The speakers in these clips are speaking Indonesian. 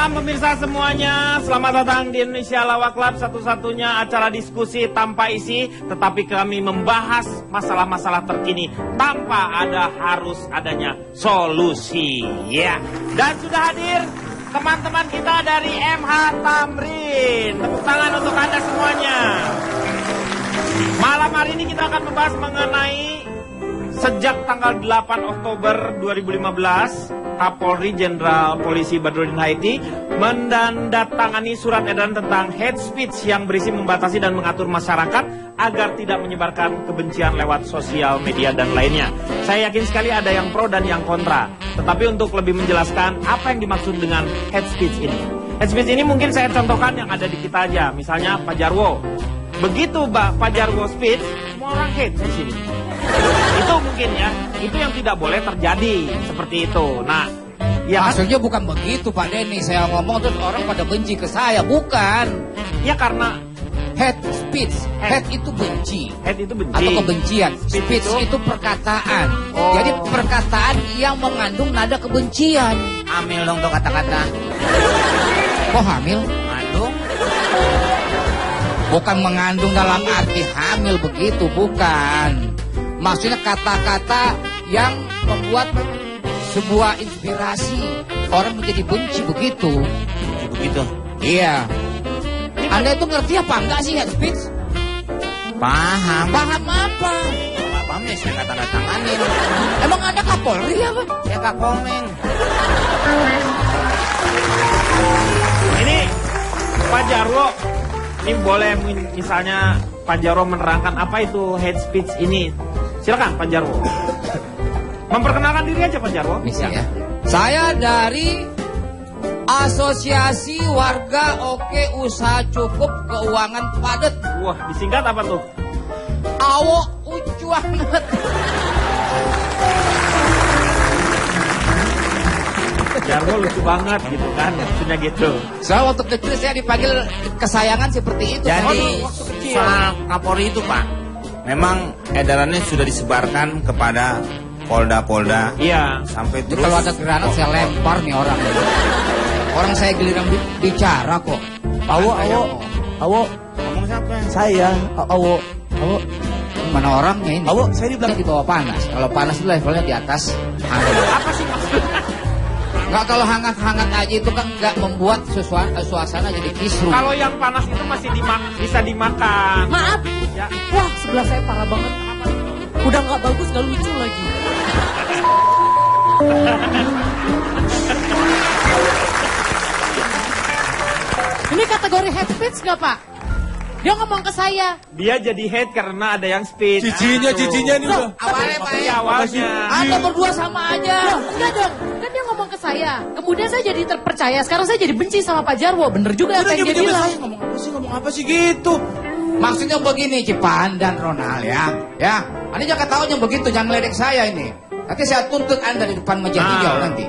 Malam pemirsa semuanya, selamat datang di Indonesia Lawak Club, satu-satunya acara diskusi tanpa isi, tetapi kami membahas masalah-masalah terkini tanpa harus adanya solusi. Ya, dan sudah hadir teman-teman kita dari MH Tamrin. Tepuk tangan untuk Anda semuanya. Malam hari ini kita akan membahas mengenai sejak tanggal 8 Oktober 2015, Kapolri Jenderal Polisi Badrodin Haiti menandatangani surat edaran tentang hate speech yang berisi membatasi dan mengatur masyarakat agar tidak menyebarkan kebencian lewat sosial media dan lainnya. Saya yakin sekali ada yang pro dan yang kontra. Tetapi untuk lebih menjelaskan apa yang dimaksud dengan hate speech ini. Hate speech ini mungkin saya contohkan yang ada di kita aja. Misalnya Pak Jarwo. Begitu Pak Jarwo speech, semua orang hate di sini. Itu mungkin ya, itu yang tidak boleh terjadi seperti itu. Nah, ya maksudnya bukan begitu Pak Denny. Saya ngomong terus orang pada benci ke saya, bukan. Ya karena hate speech, hate itu benci. Hate itu benci. Atau kebencian. Speech itu perkataan. Oh. Jadi perkataan yang mengandung nada kebencian. Hamil dong tuh kata-kata. Kok hamil? Mengandung. Bukan mengandung dalam arti hamil begitu, bukan. Maksudnya kata-kata yang membuat sebuah inspirasi orang menjadi benci begitu. Begitu. Iya. Anda itu ngerti apa enggak sih hate speech? Paham. Paham apa? Nggak paham ya saya kata-katanganin. Emang Anda Kapolri apa? Saya Kak Komeng. ini Pak Jarwo, ini boleh misalnya Pak Jarwo menerangkan apa itu hate speech ini. Silakan Pak Jarwo. Memperkenalkan diri aja Pak Jarwo. Bisa ya. Saya dari Asosiasi Warga Oke Usaha Cukup Keuangan Padat. Wah, disingkat apa tuh? Awo Ucuanget. Jarwo lucu banget gitu kan, maksudnya gitu. Soal waktu kecil saya dipanggil kesayangan seperti itu. Jadi waktu kecil. soal Kapolri itu Pak, memang edarannya sudah disebarkan kepada polda-polda. Iya. Sampai Jadi terus. kalau ada granat saya lempar nih orang. Orang saya giliran bicara kok. Awo. Ngomong siapa? Saya, awo. Mana orangnya ini? Awo, saya di belakang. Di bawah panas. Kalau panas itu levelnya di atas hangat. Apa sih maksudnya? Enggak, kalau hangat-hangat aja itu kan enggak membuat suasana jadi kisruh. Kalau yang panas itu masih bisa dimakan. Maaf. Ya. Wah, sebelah saya parah banget. Udah nggak bagus, nggak lucu lagi. Ini kategori hate speech nggak Pak? Dia ngomong ke saya. Dia jadi hate karena ada yang speech. Cincinya Nah, nih udah. Awalnya Pak Iya, ya. awalnya. Anda berdua sama aja. Enggak dong, kan dia ngomong ke saya. Kemudian saya jadi terpercaya. Sekarang saya jadi benci sama Pak Jarwo. Bener juga apa yang dia bilang. Ngomong apa sih gitu? Maksudnya begini Cipan dan Ronald ya. Ya, Anda jangan tahu yang begitu, jangan ledek saya ini. Nanti saya tuntut Anda di depan meja hijau nanti.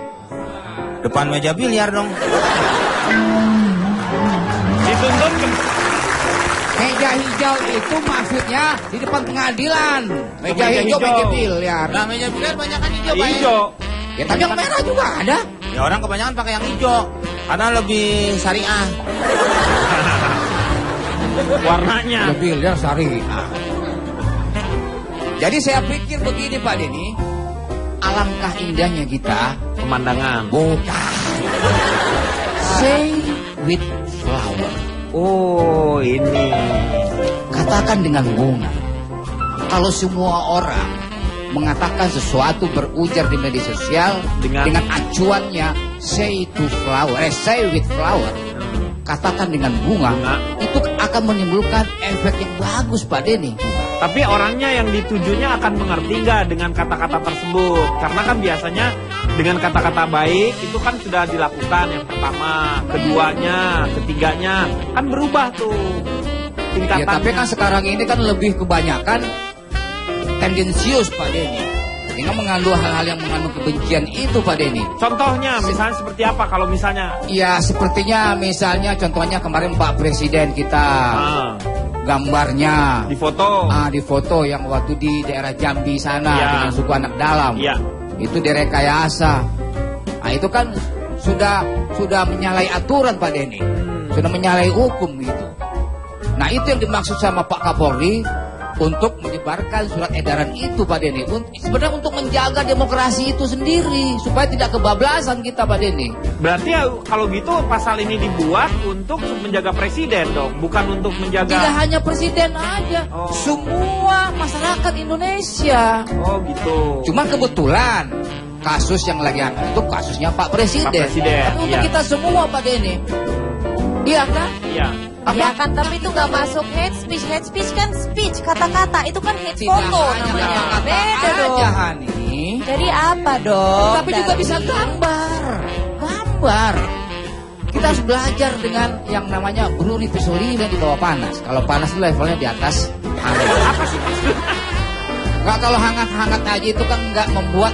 Depan meja biliar dong. Dituntut ke... Meja hijau itu maksudnya di depan pengadilan. Meja hijau, meja biliar. Nah meja biliar banyak kan hijau Pak ya? hijau. Ya tapi yang merah juga ada. Ya orang kebanyakan pakai yang hijau karena lebih syariah. Warnanya. Meja biliar syariah. Jadi saya pikir begini Pak Denny, alangkah indahnya kita. Pemandangan. Bukan. Say with flower. Oh, ini. Katakan dengan bunga. Kalau semua orang mengatakan sesuatu berujar di media sosial dengan acuannya say to flower, say with flower, katakan dengan bunga, itu akan menimbulkan efek yang bagus Pak Denny. Tapi orangnya yang ditujunya akan mengerti nggak dengan kata-kata tersebut? Karena kan biasanya dengan kata-kata baik itu kan sudah dilakukan yang pertama, keduanya, ketiganya kan berubah tuh tingkatannya. Ya tapi kan sekarang ini kan lebih kebanyakan tendensius Pak Denny, dengan mengandung hal-hal yang mengandung kebencian itu Pak Denny. Contohnya misalnya seperti apa kalau misalnya? Ya sepertinya misalnya contohnya kemarin Pak Presiden kita gambarnya Di foto. di foto yang waktu di daerah Jambi sana Ya. dengan suku anak dalam. Iya. Itu direkayasa. Nah itu kan sudah menyalahi aturan Pak Denny. Sudah menyalahi hukum gitu. Nah itu yang dimaksud sama Pak Kapolri untuk menyebarkan surat edaran itu Pak Denny. Sebenarnya untuk menjaga demokrasi itu sendiri supaya tidak kebablasan kita Pak Denny. Berarti ya, kalau gitu pasal ini dibuat untuk menjaga presiden dong, bukan untuk menjaga. Tidak hanya presiden aja, semua masyarakat Indonesia. Oh gitu. Cuma kebetulan kasus yang lagi hangat itu kasusnya Pak Presiden. Pak Presiden, Tapi untuk iya. kita semua Pak Denny. Iya kan? Iya. Ya kan, tapi itu nggak masuk hate speech. Hate speech kan speech, kata-kata. Itu kan hate Tidak foto hanya namanya. kata-kata Beda aja, dong. Hani. Jadi apa dong? Tapi juga bisa gambar. Gambar. Kita harus belajar dengan yang namanya Bruni Pisolina di bawah panas. Kalau panas itu levelnya di atas hangat. Apa sih maksudnya? Nggak, kalau hangat-hangat aja itu kan nggak membuat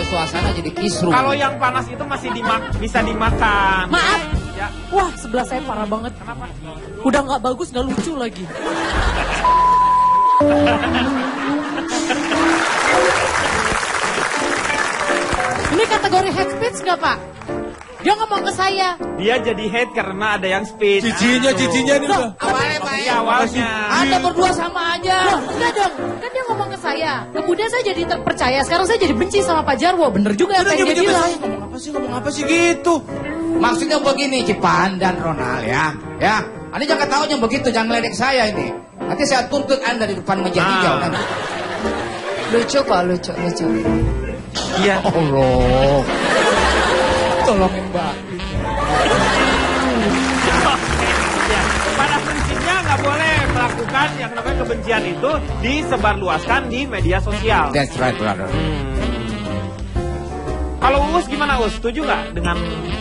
suasana jadi kisruh. Kalau yang panas itu masih bisa dimakan. Maaf. Ya. Wah, sebelah saya parah banget. Kenapa? Udah nggak bagus, nggak lucu lagi. Ini kategori hate speech nggak Pak? Dia ngomong ke saya. Dia jadi hate karena ada yang speech. Cincinya ini udah. Awalnya Pak Iya, awalnya. Anda berdua sama aja. Loh, enggak dong. Kan dia ngomong ke saya. Kemudian saya jadi terpercaya. Sekarang saya jadi benci sama Pak Jarwo. Bener juga apa yang dia bilang. Ngomong apa sih gitu? Maksudnya begini, Cipan dan Ronald ya. Ya, Anda jangan tahunya begitu, jangan meledek saya ini. Nanti saya tuntut Anda di depan meja hijau nanti. Lucu kok, lucu. Iya. Allah. Tolongin Mbak. Ya, pada prinsipnya nggak boleh melakukan yang namanya kebencian itu disebarluaskan di media sosial. That's right, brother. Kalau Uus gimana Uus? Setuju nggak dengan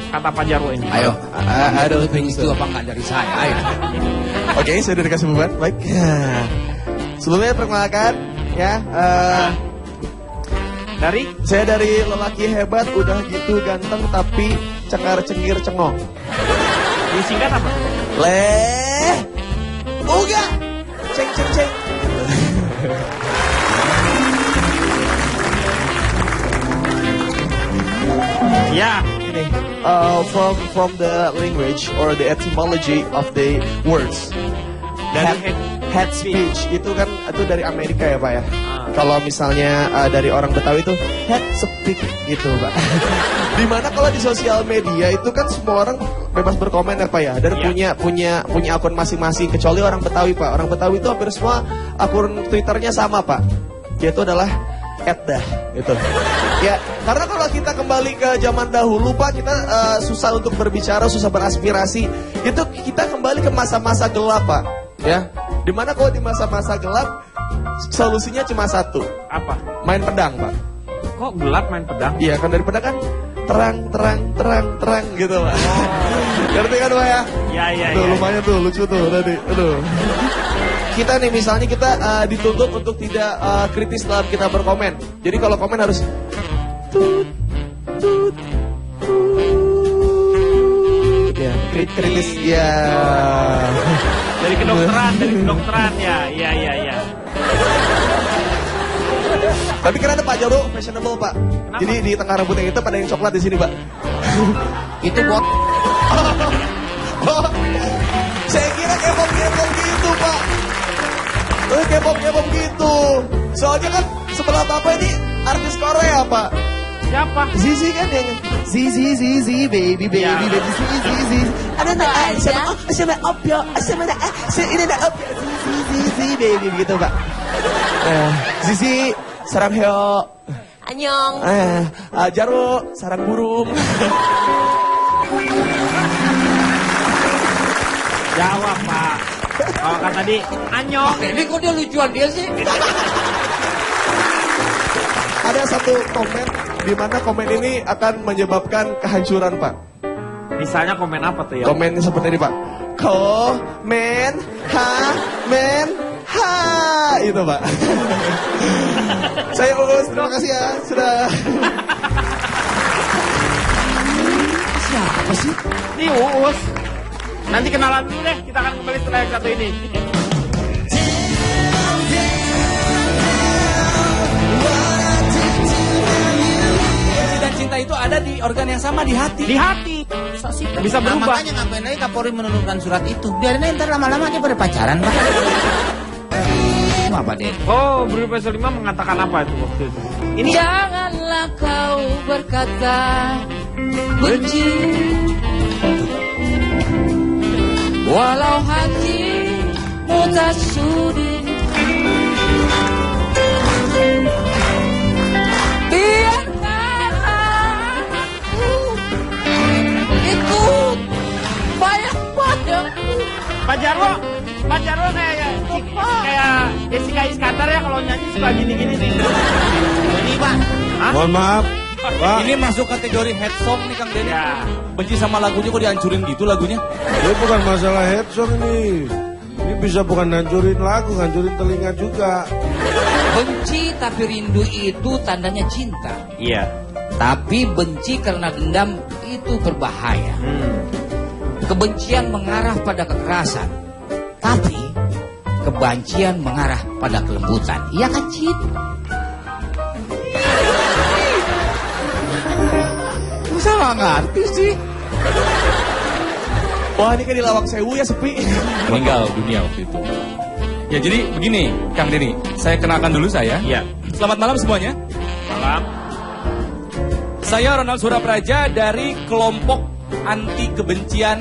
kata Pak Jarwo ini? Ayo, Ada itu apa enggak dari saya? Ayo. Oke, saya udah dikasih beban. Baik. Sebelumnya perkenalkan ya. Dari Saya dari lelaki hebat, udah gitu ganteng tapi cengar cengir cengong. disingkat apa? Uga, ceng. Ya. From the language or the etymology of the words. Dari Head speech itu kan itu dari Amerika ya Pak ya. Kalau misalnya dari orang Betawi itu head speak gitu Pak. Dimana kalau di sosial media itu kan semua orang bebas berkomen ya Pak ya. Dan punya akun masing-masing kecuali orang Betawi Pak. Orang Betawi itu hampir semua akun Twitternya sama Pak. Yaitu adalah @dah gitu. Ya, karena kalau kita kembali ke zaman dahulu Pak, kita susah untuk berbicara, susah beraspirasi. Itu kita kembali ke masa-masa gelap Pak. Ya, dimana kalau di masa-masa gelap solusinya cuma satu, Apa? main pedang Pak. Kok gelap main pedang? Iya kan dari pedang kan terang gitu Pak. Ngerti kan Pak ya? Ya. Tuh lumayan tuh lucu tuh tadi. Aduh. Kita nih misalnya kita dituntut untuk tidak kritis dalam kita berkomen. Jadi kalau komen harus tut. Ya, kritis ya. Dari kedokteran ya. Tapi keren Pak Jarwo fashionable Pak. Kenapa? Jadi di tengah rambut yang itu ada yang coklat di sini Pak. Itu buat Saya kira K-pop gitu Pak. K-pop gitu. Soalnya kan sebelah Bapak ini artis Korea Pak. Siapa? Zizi kan yang Zizi baby Ya. Zizi. Ada sama opyo ini ada opyo Zizi baby gitu Pak. Zizi saranghae. Anyong. Jarwo sarang burung. Jawab Pak. Kalau kan tadi anyong. ini kok dia lucuan dia sih? Ada satu komen di mana komen ini akan menyebabkan kehancuran Pak. Misalnya komen apa tuh ya? Komen seperti ini Pak. Komen ha itu Pak. Saya Uus, terima kasih ya sudah. Siapa sih? Ini Uus. Nanti kenalan dulu deh. Kita akan kembali setelah yang satu ini. Dan cinta itu ada di organ yang sama di hati. Di hati. Bisa Nah, berubah. makanya ngapain lagi Kapolri menurunkan surat itu? Biarin aja ntar lama-lama aja pada pacaran, Pak. Apa deh? Oh, Budi Pasal 5 mengatakan apa itu waktu itu? Ini Janganlah kau berkata benci, walau hatimu tak sudi. Biarkan aku ikut bayang-bayangmu. Pak Jarwo kayak Jessica Iskandar ya kalau nyanyi suka gini-gini nih. Ini, Pak. Hah? Mohon maaf, Pak. Ini masuk kategori head song nih Kang Denny. Ya. Benci sama lagunya kok dihancurin gitu lagunya? Ini bukan masalah head song ini. Ini bisa bukan hancurin lagu, hancurin telinga juga. Benci tapi rindu itu tandanya cinta. Iya. Tapi benci karena dendam itu berbahaya. Kebencian mengarah pada kekerasan. Tapi kebencian mengarah pada kelembutan. Iya kan, Cid? Masa nggak ngerti sih? Wah, ini kan di Lawang Sewu ya sepi. Meninggal dunia waktu itu. Ya jadi begini, Kang Denny, saya kenalkan dulu saya. Iya. Selamat malam semuanya. Malam. Saya Ronald Surapraja dari kelompok anti kebencian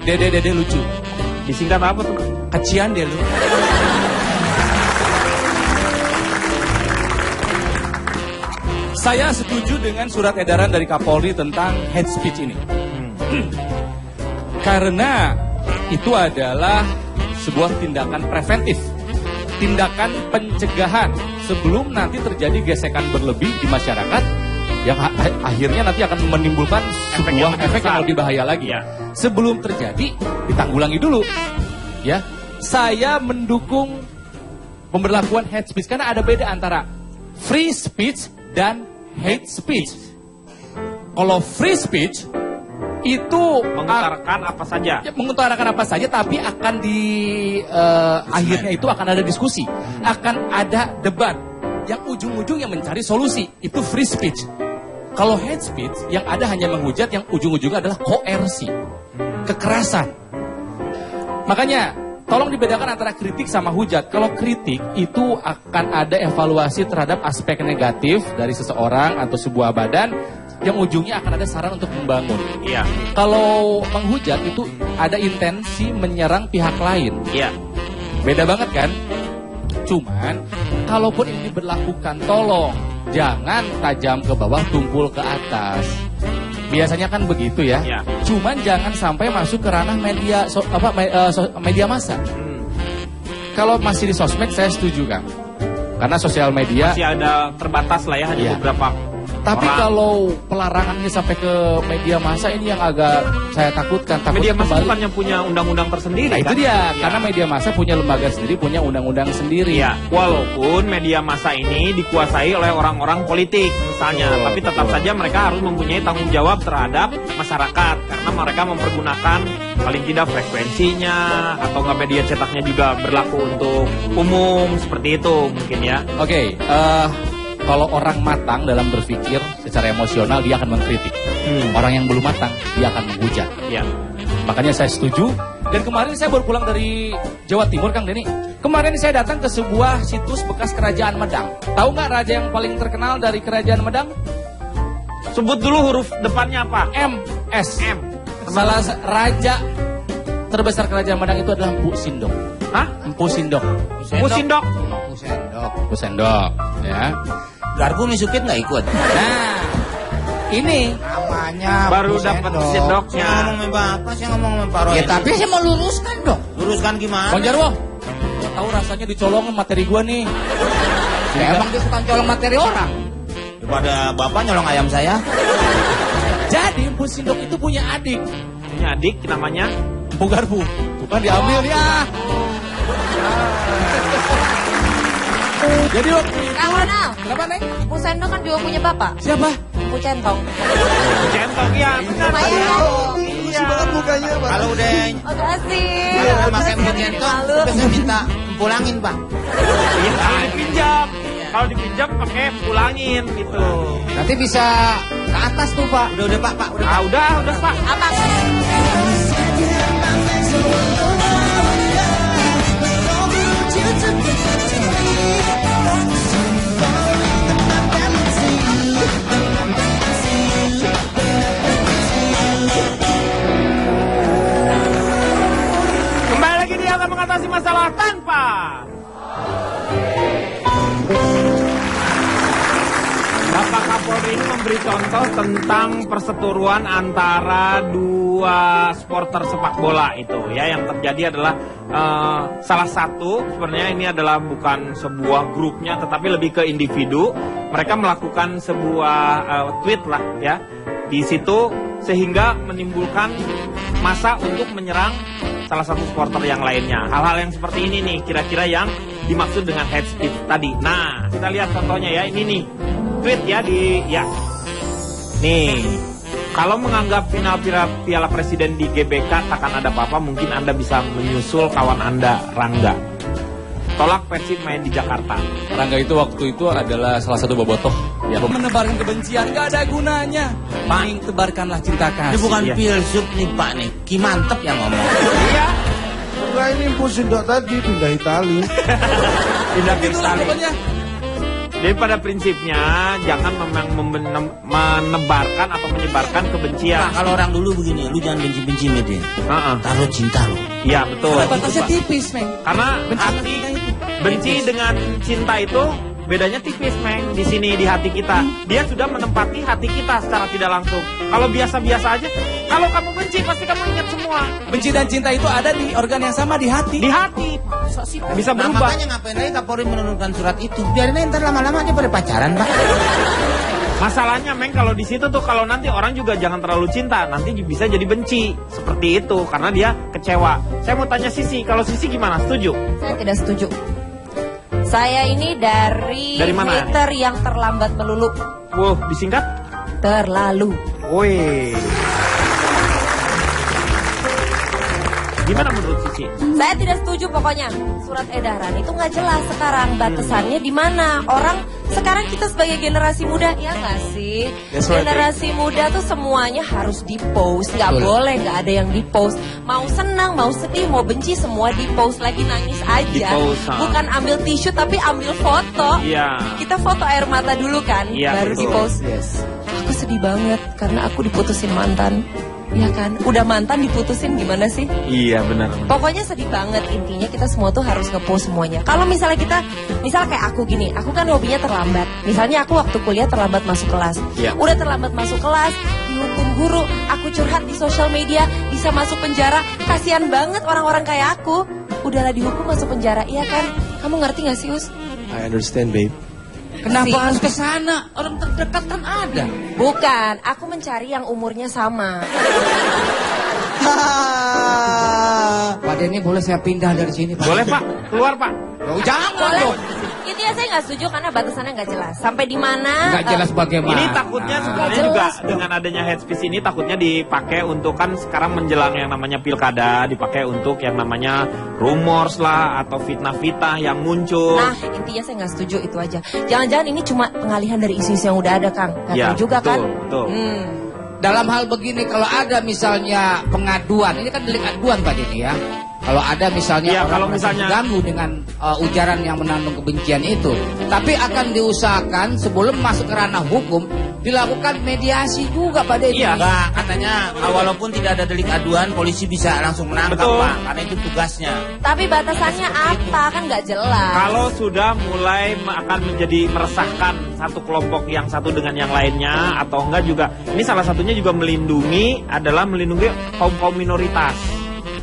Dede Lucu. Disingkat apa tuh? Kecian deh lu. Saya setuju dengan surat edaran dari Kapolri tentang hate speech ini. Karena itu adalah sebuah tindakan preventif. Tindakan pencegahan sebelum nanti terjadi gesekan berlebih di masyarakat yang akhirnya nanti akan menimbulkan sebuah efek yang lebih bahaya lagi. Ya. Sebelum terjadi ditanggulangi dulu. Ya. Saya mendukung pemberlakuan hate speech karena ada beda antara free speech dan hate speech. Kalau free speech itu Mengutarakan apa saja. ya, mengutarakan apa saja, tapi akan di akhirnya itu akan ada diskusi, akan ada debat yang ujung-ujungnya mencari solusi. Itu free speech. Kalau hate speech yang ada hanya menghujat, yang ujung-ujungnya adalah koersi, kekerasan. Makanya tolong dibedakan antara kritik sama hujat. Kalau kritik itu akan ada evaluasi terhadap aspek negatif dari seseorang atau sebuah badan yang ujungnya akan ada saran untuk membangun. Iya. Kalau menghujat itu ada intensi menyerang pihak lain. Iya. Beda banget kan? Cuman kalaupun ini diberlakukan, tolong jangan tajam ke bawah, tumpul ke atas. Biasanya kan begitu ya. Ya. Cuman jangan sampai masuk ke ranah media media massa. Kalau masih di sosmed saya setuju Kang. Karena sosial media. Masih ada terbatas lah ya, hanya Iya. beberapa Tapi orang. kalau pelarangannya sampai ke media massa ini yang agak saya takutkan. Media massa kembali. bukannya punya undang-undang tersendiri Nah itu kan? dia, Iya. karena media massa punya lembaga sendiri, punya undang-undang sendiri. Iya, walaupun media massa ini dikuasai oleh orang-orang politik misalnya, Betul, tapi tetap betul. saja mereka harus mempunyai tanggung jawab terhadap masyarakat karena mereka mempergunakan paling tidak frekuensinya atau nggak media cetaknya juga berlaku untuk umum seperti itu mungkin ya. Oke, kalau orang matang dalam berpikir secara emosional dia akan mengkritik. Orang yang belum matang dia akan menghujat. Ya. Makanya saya setuju. Dan kemarin saya baru pulang dari Jawa Timur, Kang Denny. Kemarin saya datang ke sebuah situs bekas Kerajaan Medang. Tahu nggak raja yang paling terkenal dari Kerajaan Medang? Sebut dulu huruf depannya apa? MS. M. Raja terbesar Kerajaan Medang itu adalah Empu Sindok. Hah? Empu Sindok. Musindok. Empu Sindok. Ya. Garpu misukit nggak ikut? Nah, ini Namanya Baru Bu dapat Sendok. sendoknya. Saya ngomong sama Bapak, saya ngomong sama Pak Roy. Ya tapi saya mau luruskan dong. Luruskan gimana? Bang Jarwo, tahu rasanya dicolong materi gua nih. Ya, emang dia suka colong materi orang. Daripada Bapak nyolong ayam saya. Jadi Empu Sindok itu punya adik, Punya adik namanya Empu Garpu. Bukan diambil ya. Jadi waktu itu, Kang Ronald, kenapa Neng? Bu Sendok kan juga punya bapak, Siapa? Bu Centong. centong ya. Benar. Lumayan kan? Lucu banget mukanya, Pak. Kalau udah Makasih. kalau pakai empu centong, Malu. bisa minta pulangin Pak. Iya, dipinjam. Iya. Kalau dipinjam pakai pulangin gitu. Nanti bisa ke atas tuh Pak. Udah Pak, udah. Ah, udah Pak. Apa? Kembali lagi dia akan mengatasi masalah tanpa Bapak Kapolri ini memberi contoh tentang perseteruan antara dua supporter sepak bola itu ya. Yang terjadi adalah salah satu sebenarnya ini adalah bukan sebuah grupnya tetapi lebih ke individu. Mereka melakukan sebuah tweet lah ya di situ sehingga menimbulkan massa untuk menyerang salah satu supporter yang lainnya. Hal-hal yang seperti ini nih kira-kira yang dimaksud dengan hate speech tadi. Nah, kita lihat contohnya ya. Ini nih tweet ya nih, kalau menganggap final Piala Presiden di GBK takkan ada apa-apa, mungkin Anda bisa menyusul kawan Anda, Rangga. Tolak Persib main di Jakarta. Rangga itu waktu itu adalah salah satu bobotoh yang menebarkan kebencian, gak ada gunanya. Paling tebarkanlah cinta kasih. Ini bukan filsuf nih Pak nih, Ki Mantep yang ngomong. Iya. Enggak, ini Pusindok tadi pindah Itali. Pindah ke Itulah Itali. pokoknya. Jadi pada prinsipnya jangan memang menebarkan atau menyebarkan kebencian. Pak, kalau orang dulu begini, lu jangan benci-benci media. Taruh cinta lo. Iya betul. Batasnya tipis, Meng. Karena hati benci dengan cinta itu bedanya tipis, Meng. Di sini di hati kita. Dia sudah menempati hati kita secara tidak langsung. Kalau biasa-biasa aja, kalau kamu benci pasti kamu ingat semua. Benci dan cinta itu ada di organ yang sama, di hati. Di hati. Bisa Nah, berubah. makanya ngapain aja Kapolri menurunkan surat itu? Biarin aja ntar lama-lama aja pada pacaran, Pak. Masalahnya, Meng, kalau di situ tuh kalau nanti orang juga jangan terlalu cinta, nanti bisa jadi benci. Seperti itu karena dia kecewa. Saya mau tanya Sisi, kalau Sisi gimana? Setuju? Saya tidak setuju. Saya ini dari mana? hater yang terlambat melulu. Wow, disingkat? Terlalu. Woi. Gimana menurut Sisi? Saya tidak setuju pokoknya. Surat edaran itu nggak jelas sekarang batasannya di mana. Orang sekarang kita sebagai generasi muda ya nggak sih? That's right. Generasi muda tuh semuanya harus di-post. Nggak Betul. boleh nggak ada yang di-post. Mau senang, mau sedih, mau benci semua di-post. Lagi nangis aja. Di-post, Bukan ambil tisu tapi ambil foto. Iya. Kita foto air mata dulu kan, Iya, baru betul. di-post. Aku sedih banget karena aku diputusin mantan. Iya kan? Udah mantan diputusin gimana sih? Iya, benar. Pokoknya sedih banget. Intinya kita semua tuh harus nge-post semuanya. Kalau misalnya kayak aku gini, aku kan hobinya terlambat. Misalnya aku waktu kuliah terlambat masuk kelas. Iya. Udah terlambat masuk kelas, dihukum guru, aku curhat di sosial media, bisa masuk penjara. Kasihan banget orang-orang kayak aku. Udahlah dihukum masuk penjara, iya kan? Kamu ngerti gak sih, Us? I understand, babe. Kenapa Sih. harus ke sana? Orang terdekat kan ada. Bukan, aku mencari yang umurnya sama. Pak Denny boleh saya pindah dari sini Pak? Boleh, Pak. Keluar, Pak. Oh, jangan Boleh? dong. Intinya saya nggak setuju karena batasannya nggak jelas. Sampai di mana? Nggak jelas bagaimana. Ini takutnya sebenarnya Jelas, juga dong. dengan adanya hate speech ini takutnya dipakai untuk kan sekarang menjelang yang namanya pilkada, dipakai untuk yang namanya rumors lah atau fitnah-fitnah yang muncul. Nah, intinya saya nggak setuju itu aja. Jangan-jangan ini cuma pengalihan dari isu-isu yang udah ada, Kang. Nggak Ya, tahu juga betul, kan? betul. Dalam hal begini kalau ada misalnya pengaduan, ini kan delik aduan Pak Denny ya. Kalau ada misalnya Iya, orang kalau merasa misalnya- terganggu dengan ujaran yang menandung kebencian itu, tapi akan diusahakan sebelum masuk ke ranah hukum dilakukan mediasi juga Pak Denny. Iya. Enggak, katanya walaupun tidak ada delik aduan, polisi bisa langsung menangkap, Betul. Pak. Karena itu tugasnya. Tapi batasannya apa? Kan nggak jelas. Kalau sudah mulai akan menjadi meresahkan satu kelompok yang satu dengan yang lainnya atau enggak juga, ini salah satunya juga melindungi kaum minoritas.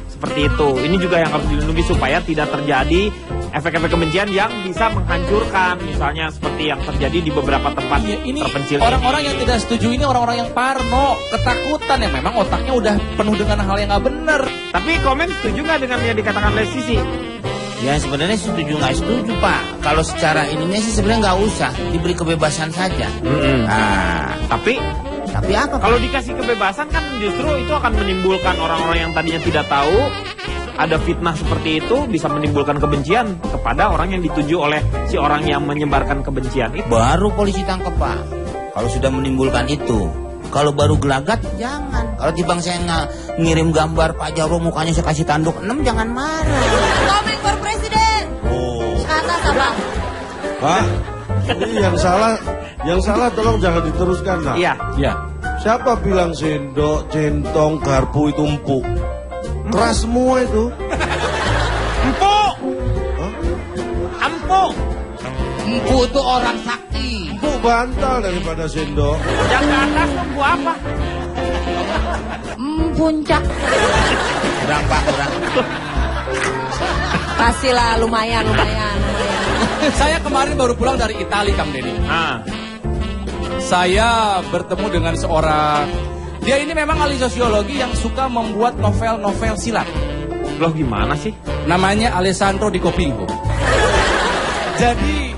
Seperti itu. Ini juga yang harus dilindungi supaya tidak terjadi efek-efek kebencian yang bisa menghancurkan. Misalnya seperti yang terjadi di beberapa tempat Iya, ini terpencil. orang-orang yang tidak setuju ini orang-orang yang parno, ketakutan yang memang otaknya udah penuh dengan hal yang nggak benar. Tapi komen setuju nggak dengan yang dikatakan oleh Sisi? Ya sebenarnya setuju nggak setuju, Pak. Kalau secara ininya sih sebenarnya nggak usah, diberi kebebasan saja. Nah, Tapi tapi apa? kalau dikasih kebebasan kan justru itu akan menimbulkan orang-orang yang tadinya tidak tahu ada fitnah seperti itu bisa menimbulkan kebencian kepada orang yang dituju oleh si orang yang menyebarkan kebencian itu. Baru polisi tangkap, Pak. Kalau sudah menimbulkan itu. Kalau baru gelagat, jangan. Kalau tibang saya ngirim gambar Pak Jarwo mukanya saya kasih tanduk 6, jangan marah. Komen for presiden. Oh. Atas apa? Pak, ini yang salah tolong jangan diteruskan, Nak. Iya. Ya. Siapa bilang sendok, centong, garpu itu empuk? Keras semua itu. Empuk. Empuk. Empu itu orang sakti. Empuk bantal daripada sendok. Yang ke atas empuk apa? Puncak. Kurang, Pak, kurang. Kasihlah lumayan. Saya kemarin baru pulang dari Italia, Kang Deddy. Nah, Saya bertemu dengan seorang, dia ini memang ahli sosiologi yang suka membuat novel-novel silat. loh gimana sih? Namanya Alessandro Di Copingo. Jadi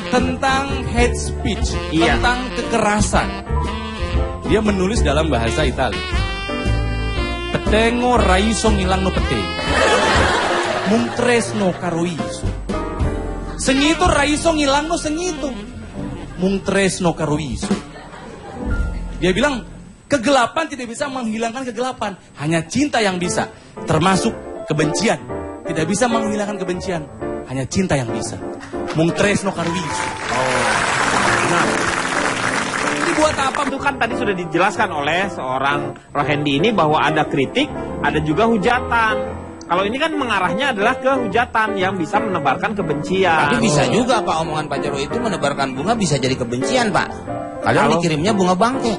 tentang hate speech, Iya. tentang kekerasan. Dia menulis dalam bahasa Italia. Petengo raiso ngilangno petengo. Mung tresno karo iso. Sengito raiso ngilangno sengito. Mung tresno karo iso. Dia bilang, kegelapan tidak bisa menghilangkan kegelapan. Hanya cinta yang bisa. Termasuk kebencian. Tidak bisa menghilangkan kebencian. Hanya cinta yang bisa. Mung tresno karo iso. Nah, Ini buat apa? itu kan tadi sudah dijelaskan oleh seorang Rohendi ini bahwa ada kritik, ada juga hujatan. Kalau ini kan mengarahnya adalah ke hujatan yang bisa menebarkan kebencian. Tapi bisa juga Pak, omongan Pak Jarwo itu menebarkan bunga bisa jadi kebencian Pak. Kadang Kalau- dikirimnya bunga bangke.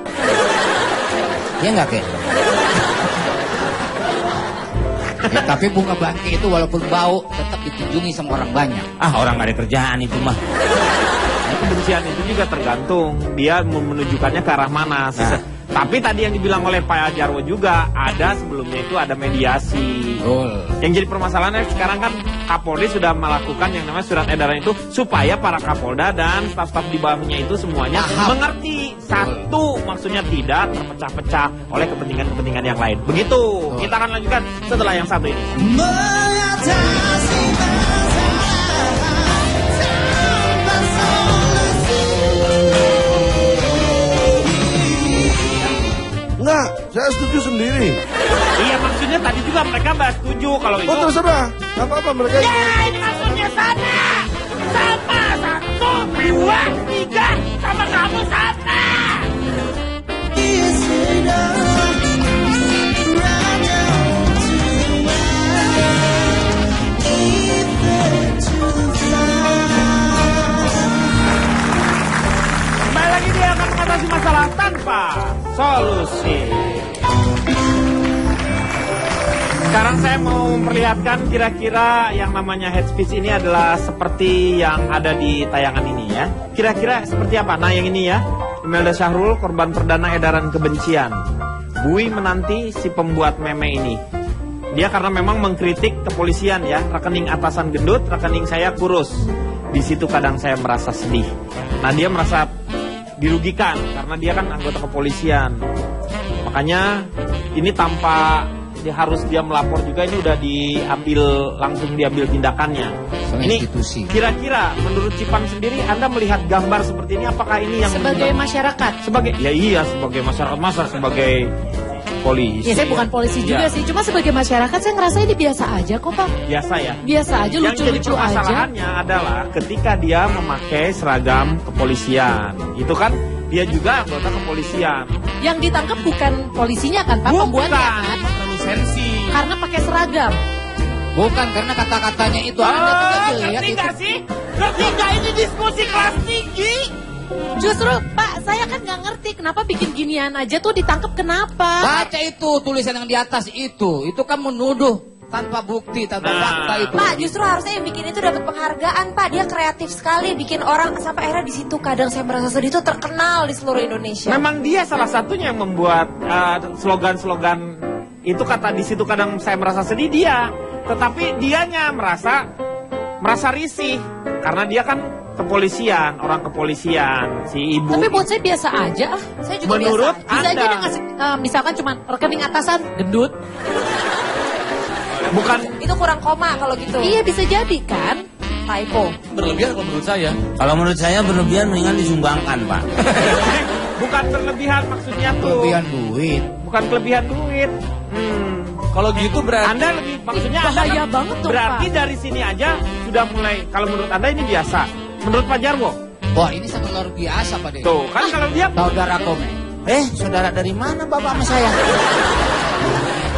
Iya nggak Kek? Ya, tapi bunga bangke itu walaupun bau tetap dikunjungi sama orang banyak. Ah orang nggak ada kerjaan itu mah. Kebencian itu juga tergantung dia menunjukkannya ke arah mana. Tapi tadi yang dibilang oleh Pak Jarwo juga ada sebelumnya itu ada mediasi. Yang jadi permasalahannya sekarang kan Kapolri sudah melakukan yang namanya surat edaran itu supaya para Kapolda dan staf-staf di bawahnya itu semuanya mengerti satu, maksudnya tidak terpecah-pecah oleh kepentingan-kepentingan yang lain. Begitu. Kita akan lanjutkan setelah yang satu ini. Enggak, saya setuju sendiri. Iya, maksudnya tadi juga mereka nggak setuju kalau itu. Oh terserah, nggak apa-apa mereka. Ini maksudnya sana. Sama 1, 2, 3 sama kamu sana. Kembali lagi dia akan mengatasi masalah tanpa solusi. Sekarang saya mau memperlihatkan kira-kira yang namanya hate speech ini adalah seperti yang ada di tayangan ini ya. Kira-kira seperti apa? Nah yang ini ya, Imelda Syahrul, korban perdana edaran kebencian. Bui menanti si pembuat meme ini. Dia karena memang mengkritik kepolisian ya, rekening atasan gendut, rekening saya kurus. Di situ kadang saya merasa sedih. Nah dia merasa dirugikan karena dia kan anggota kepolisian. Makanya ini tanpa harus dia melapor juga, ini udah langsung diambil tindakannya. Ini Institusi. kira-kira menurut Cipang sendiri Anda melihat gambar seperti ini, apakah ini yang Sebagai masyarakat. sebagai sebagai masyarakat, masa sebagai polisi? Ya saya bukan polisi juga sih, cuma sebagai masyarakat saya ngerasa ini biasa aja kok Pak. Biasa ya. Biasa aja, Yang jadi lucu-lucu aja. permasalahannya adalah ketika dia memakai seragam kepolisian. Itu kan dia juga anggota kepolisian. Yang ditangkap bukan polisinya kan Pak, pembuatnya kan? Terlalu sensi. Karena pakai seragam. Bukan karena kata-katanya itu Anda tuh aja lihat Ngerti itu. nggak sih? Ngerti nggak ini diskusi kelas tinggi? Justru Pak, saya kan nggak ngerti kenapa bikin ginian aja tuh ditangkap kenapa? Baca itu tulisan yang di atas itu kan menuduh tanpa bukti, tanpa Nah. fakta itu. Pak, justru harusnya yang bikin itu dapat penghargaan, Pak. Dia kreatif sekali, bikin orang sampai akhirnya di situ kadang saya merasa sedih itu terkenal di seluruh Indonesia. Memang dia salah satunya yang membuat slogan-slogan itu, kata di situ kadang saya merasa sedih dia. Tetapi dianya merasa risih karena dia kan kepolisian, orang kepolisian, si ibu. Tapi buat saya biasa aja ah. Saya juga Menurut biasa. Bisa aja Anda, dia ngasih, misalkan cuma rekening atasan gendut. Bukan. Itu kurang koma kalau gitu. Iya bisa jadi kan? Typo. Berlebihan kalau menurut saya. Kalau menurut saya berlebihan mendingan disumbangkan, Pak. Bukan berlebihan maksudnya tuh. Kelebihan duit. Bukan kelebihan duit. Kalau gitu berarti Anda lebih maksudnya Anda bahaya kan banget tuh, berarti Pak. dari sini aja sudah mulai. Kalau menurut Anda ini biasa. Menurut Pak Jarwo, Wah ini sangat luar biasa Pak Deddy. tuh kan kalau dia Saudara komen. Saudara dari mana Bapak sama saya?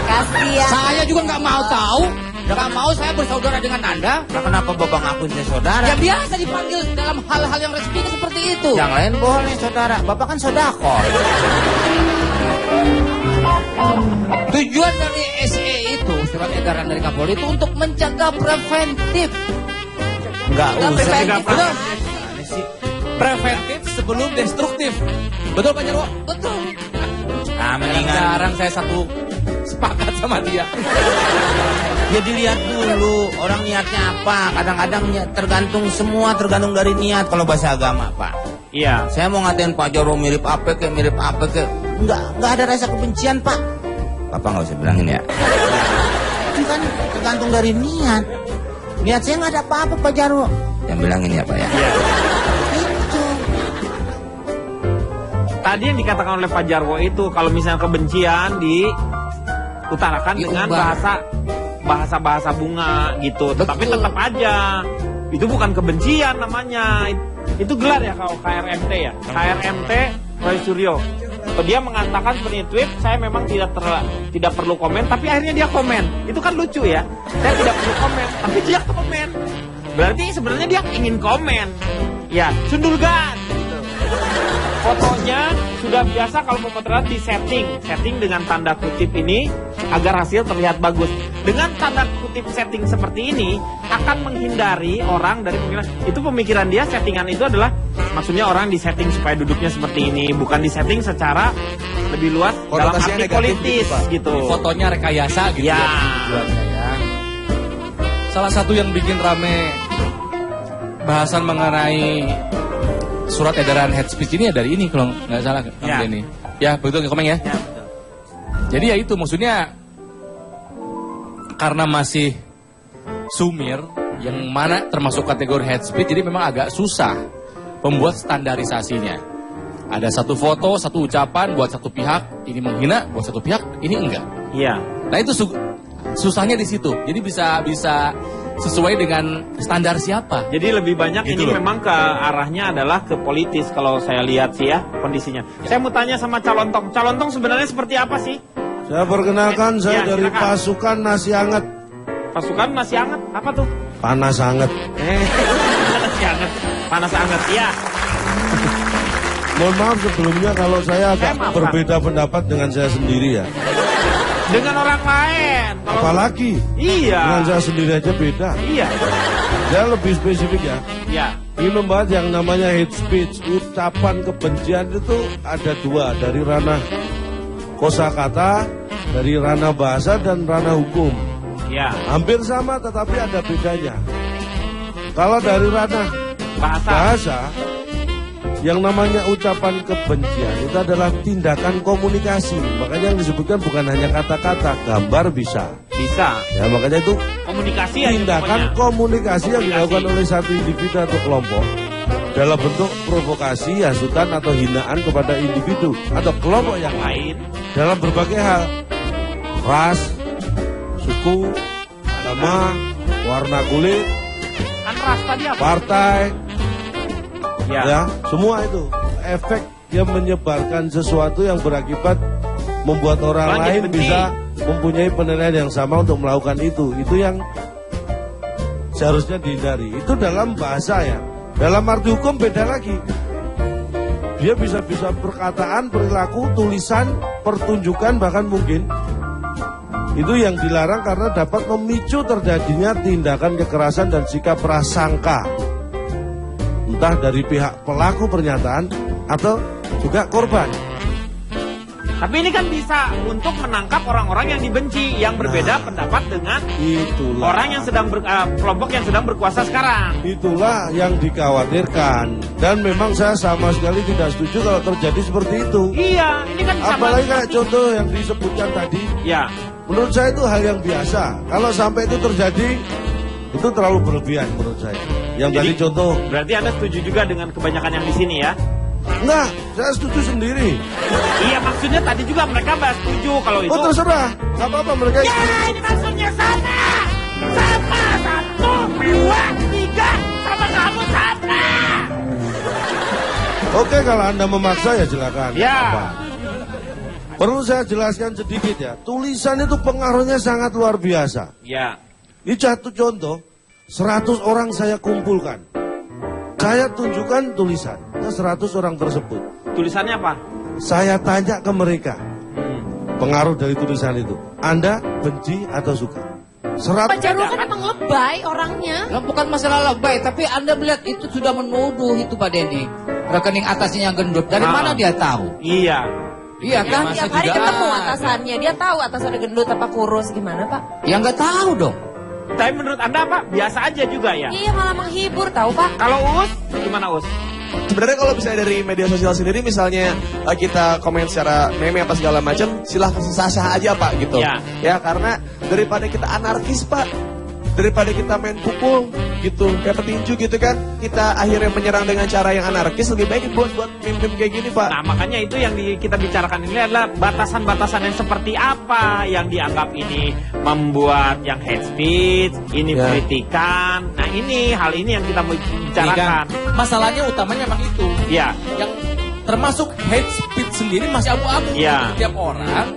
Kasihan. Saya juga nggak mau tahu. Nggak mau saya bersaudara dengan Anda. Nah, kenapa Bapak ngakuin saya saudara? Ya biasa dipanggil dalam hal-hal yang resmi seperti itu. Yang lain boleh saudara. Bapak kan sodakor. Tujuan dari SE itu, surat edaran dari Kapolri itu untuk mencegah preventif. Enggak usah. preventif. Betul? Gimana sih? preventif sebelum destruktif. Betul Pak Jarwo? Betul. Nah, mendingan Sekarang saya satu sepakat sama dia. ya dilihat dulu orang niatnya apa. Kadang-kadang tergantung dari niat kalau bahasa agama, Pak. iya. Saya mau ngatain Pak Jarwo mirip apa ke. Enggak ada rasa kebencian, Pak. Bapak nggak usah bilangin ya. Itu kan tergantung dari niat. Niat saya nggak ada apa-apa Pak Jarwo. Yang bilangin ya Pak ya. Tadi yang dikatakan oleh Pak Jarwo itu kalau misalnya kebencian diutarakan dengan bahasa bunga gitu. Tetapi tetap aja itu bukan kebencian namanya. Itu gelar ya kalau KRMT ya. KRMT Roy Suryo. Dia mengatakan seperti tweet, saya memang tidak perlu komen, tapi akhirnya dia komen. Itu kan lucu ya. Saya tidak perlu komen, tapi dia komen. Berarti sebenarnya dia ingin komen. Ya, sundulgan. Gitu. Fotonya sudah biasa kalau pemotretan di setting dengan tanda kutip ini agar hasil terlihat bagus. Dengan tanda kutip setting seperti ini akan menghindari orang dari pemikiran. Itu pemikiran dia, settingan itu adalah maksudnya orang di setting supaya duduknya seperti ini, bukan di setting secara lebih luas dalam arti politis gitu. Fotonya rekayasa gitu Ya. ya. Salah satu yang bikin rame bahasan mengenai surat edaran head speech ini ya dari ini kalau nggak salah Ya. ini. Ya betul nggak komen ya? Ya, betul. Jadi ya itu maksudnya karena masih sumir yang mana termasuk kategori head speech jadi memang agak susah membuat standarisasinya. Ada satu foto, satu ucapan buat satu pihak ini menghina, buat satu pihak ini enggak. Iya. Nah itu susahnya di situ. Jadi bisa sesuai dengan standar siapa. Jadi lebih banyak Gitu ini loh. memang ke arahnya adalah ke politis kalau saya lihat sih ya kondisinya. Saya mau tanya sama Calontong. Calontong sebenarnya seperti apa sih? Saya perkenalkan, saya Ya, dari silakan. pasukan nasi hangat. Pasukan masih hangat. Apa tuh? Panas hangat. Masih hangat. Panas hangat. Iya. Mohon maaf sebelumnya kalau saya agak maafkan. berbeda pendapat dengan saya sendiri ya. Dengan orang lain. Kalau Apalagi iya. dengan saya sendiri aja beda. Iya. Saya lebih spesifik ya. Iya. Ini membahas yang namanya hate speech, ucapan kebencian itu ada dua, dari ranah kosakata, dari ranah bahasa dan ranah hukum. Iya. Hampir sama tetapi ada bedanya. Kalau dari ranah bahasa, yang namanya ucapan kebencian itu adalah tindakan komunikasi. Makanya yang disebutkan bukan hanya kata-kata, gambar bisa. Bisa. Ya makanya itu Komunikasi ya. tindakan pokoknya. komunikasi yang dilakukan oleh satu individu atau kelompok dalam bentuk provokasi, hasutan atau hinaan kepada individu atau kelompok yang lain dalam berbagai hal, ras, suku, agama, warna kulit, Kan ras tadi apa? partai, Ya. ya semua itu efek yang menyebarkan sesuatu yang berakibat membuat orang Orang jadi lain benci. bisa mempunyai penilaian yang sama untuk melakukan itu yang seharusnya dihindari. Itu dalam bahasa ya. Dalam arti hukum beda lagi. Dia bisa perkataan, perilaku, tulisan, pertunjukan bahkan mungkin itu yang dilarang karena dapat memicu terjadinya tindakan kekerasan dan sikap prasangka. Entah dari pihak pelaku pernyataan atau juga korban. Tapi ini kan bisa untuk menangkap orang-orang yang dibenci, yang berbeda pendapat dengan Itulah. orang yang sedang kelompok yang sedang berkuasa sekarang. Itulah yang dikhawatirkan. Dan memang saya sama sekali tidak setuju kalau terjadi seperti itu. Iya, ini kan sama. Apalagi kayak contoh yang disebutkan tadi, Ya, Menurut saya itu hal yang biasa. Kalau sampai itu terjadi, itu terlalu berlebihan menurut saya. Yang tadi contoh. Berarti Anda setuju juga dengan kebanyakan yang di sini ya? Enggak, saya setuju sendiri. Iya, maksudnya tadi juga mereka nggak setuju kalau itu. Oh terserah, nggak apa-apa mereka. Ya, ini maksudnya sama. Sama, 1, 2, 3, sama kamu sama. Oke, kalau Anda memaksa ya silakan. Ya. Apa? Perlu saya jelaskan sedikit ya. Tulisan itu pengaruhnya sangat luar biasa. Ya. Ini satu contoh, 100 orang saya kumpulkan. Saya tunjukkan tulisan ke 100 orang tersebut. Tulisannya apa? Saya tanya ke mereka. Pengaruh dari tulisan itu. Anda benci atau suka? Pak Jarwo kan emang lebay orangnya. Lah, bukan masalah lebay, tapi Anda melihat itu sudah menuduh itu Pak Denny. Rekening atasnya yang gendut. Dari mana dia tahu? Iya. Iya kan? Tiap hari ketemu atasannya, dia tahu atasannya gendut apa kurus gimana Pak? Ya nggak tahu dong. Tapi menurut Anda apa? Biasa aja juga ya? Iya malah menghibur tahu Pak. Kalau Uus, gimana Uus? Sebenarnya kalau misalnya dari media sosial sendiri, misalnya kita komen secara meme apa segala macam, silahkan sah-sah aja Pak gitu. Ya karena daripada kita anarkis Pak, daripada kita main pukul gitu, kayak petinju gitu kan, kita akhirnya menyerang dengan cara yang anarkis, lebih baik buat meme-meme kayak gini Pak. Nah makanya itu yang kita bicarakan ini adalah batasan-batasan yang seperti apa yang dianggap ini membuat yang hate speech, ini kritikan. Nah ini hal ini yang kita mau bicarakan. Masalahnya utamanya memang itu. Iya. Yang termasuk hate speech sendiri masih abu-abu. Iya. Setiap orang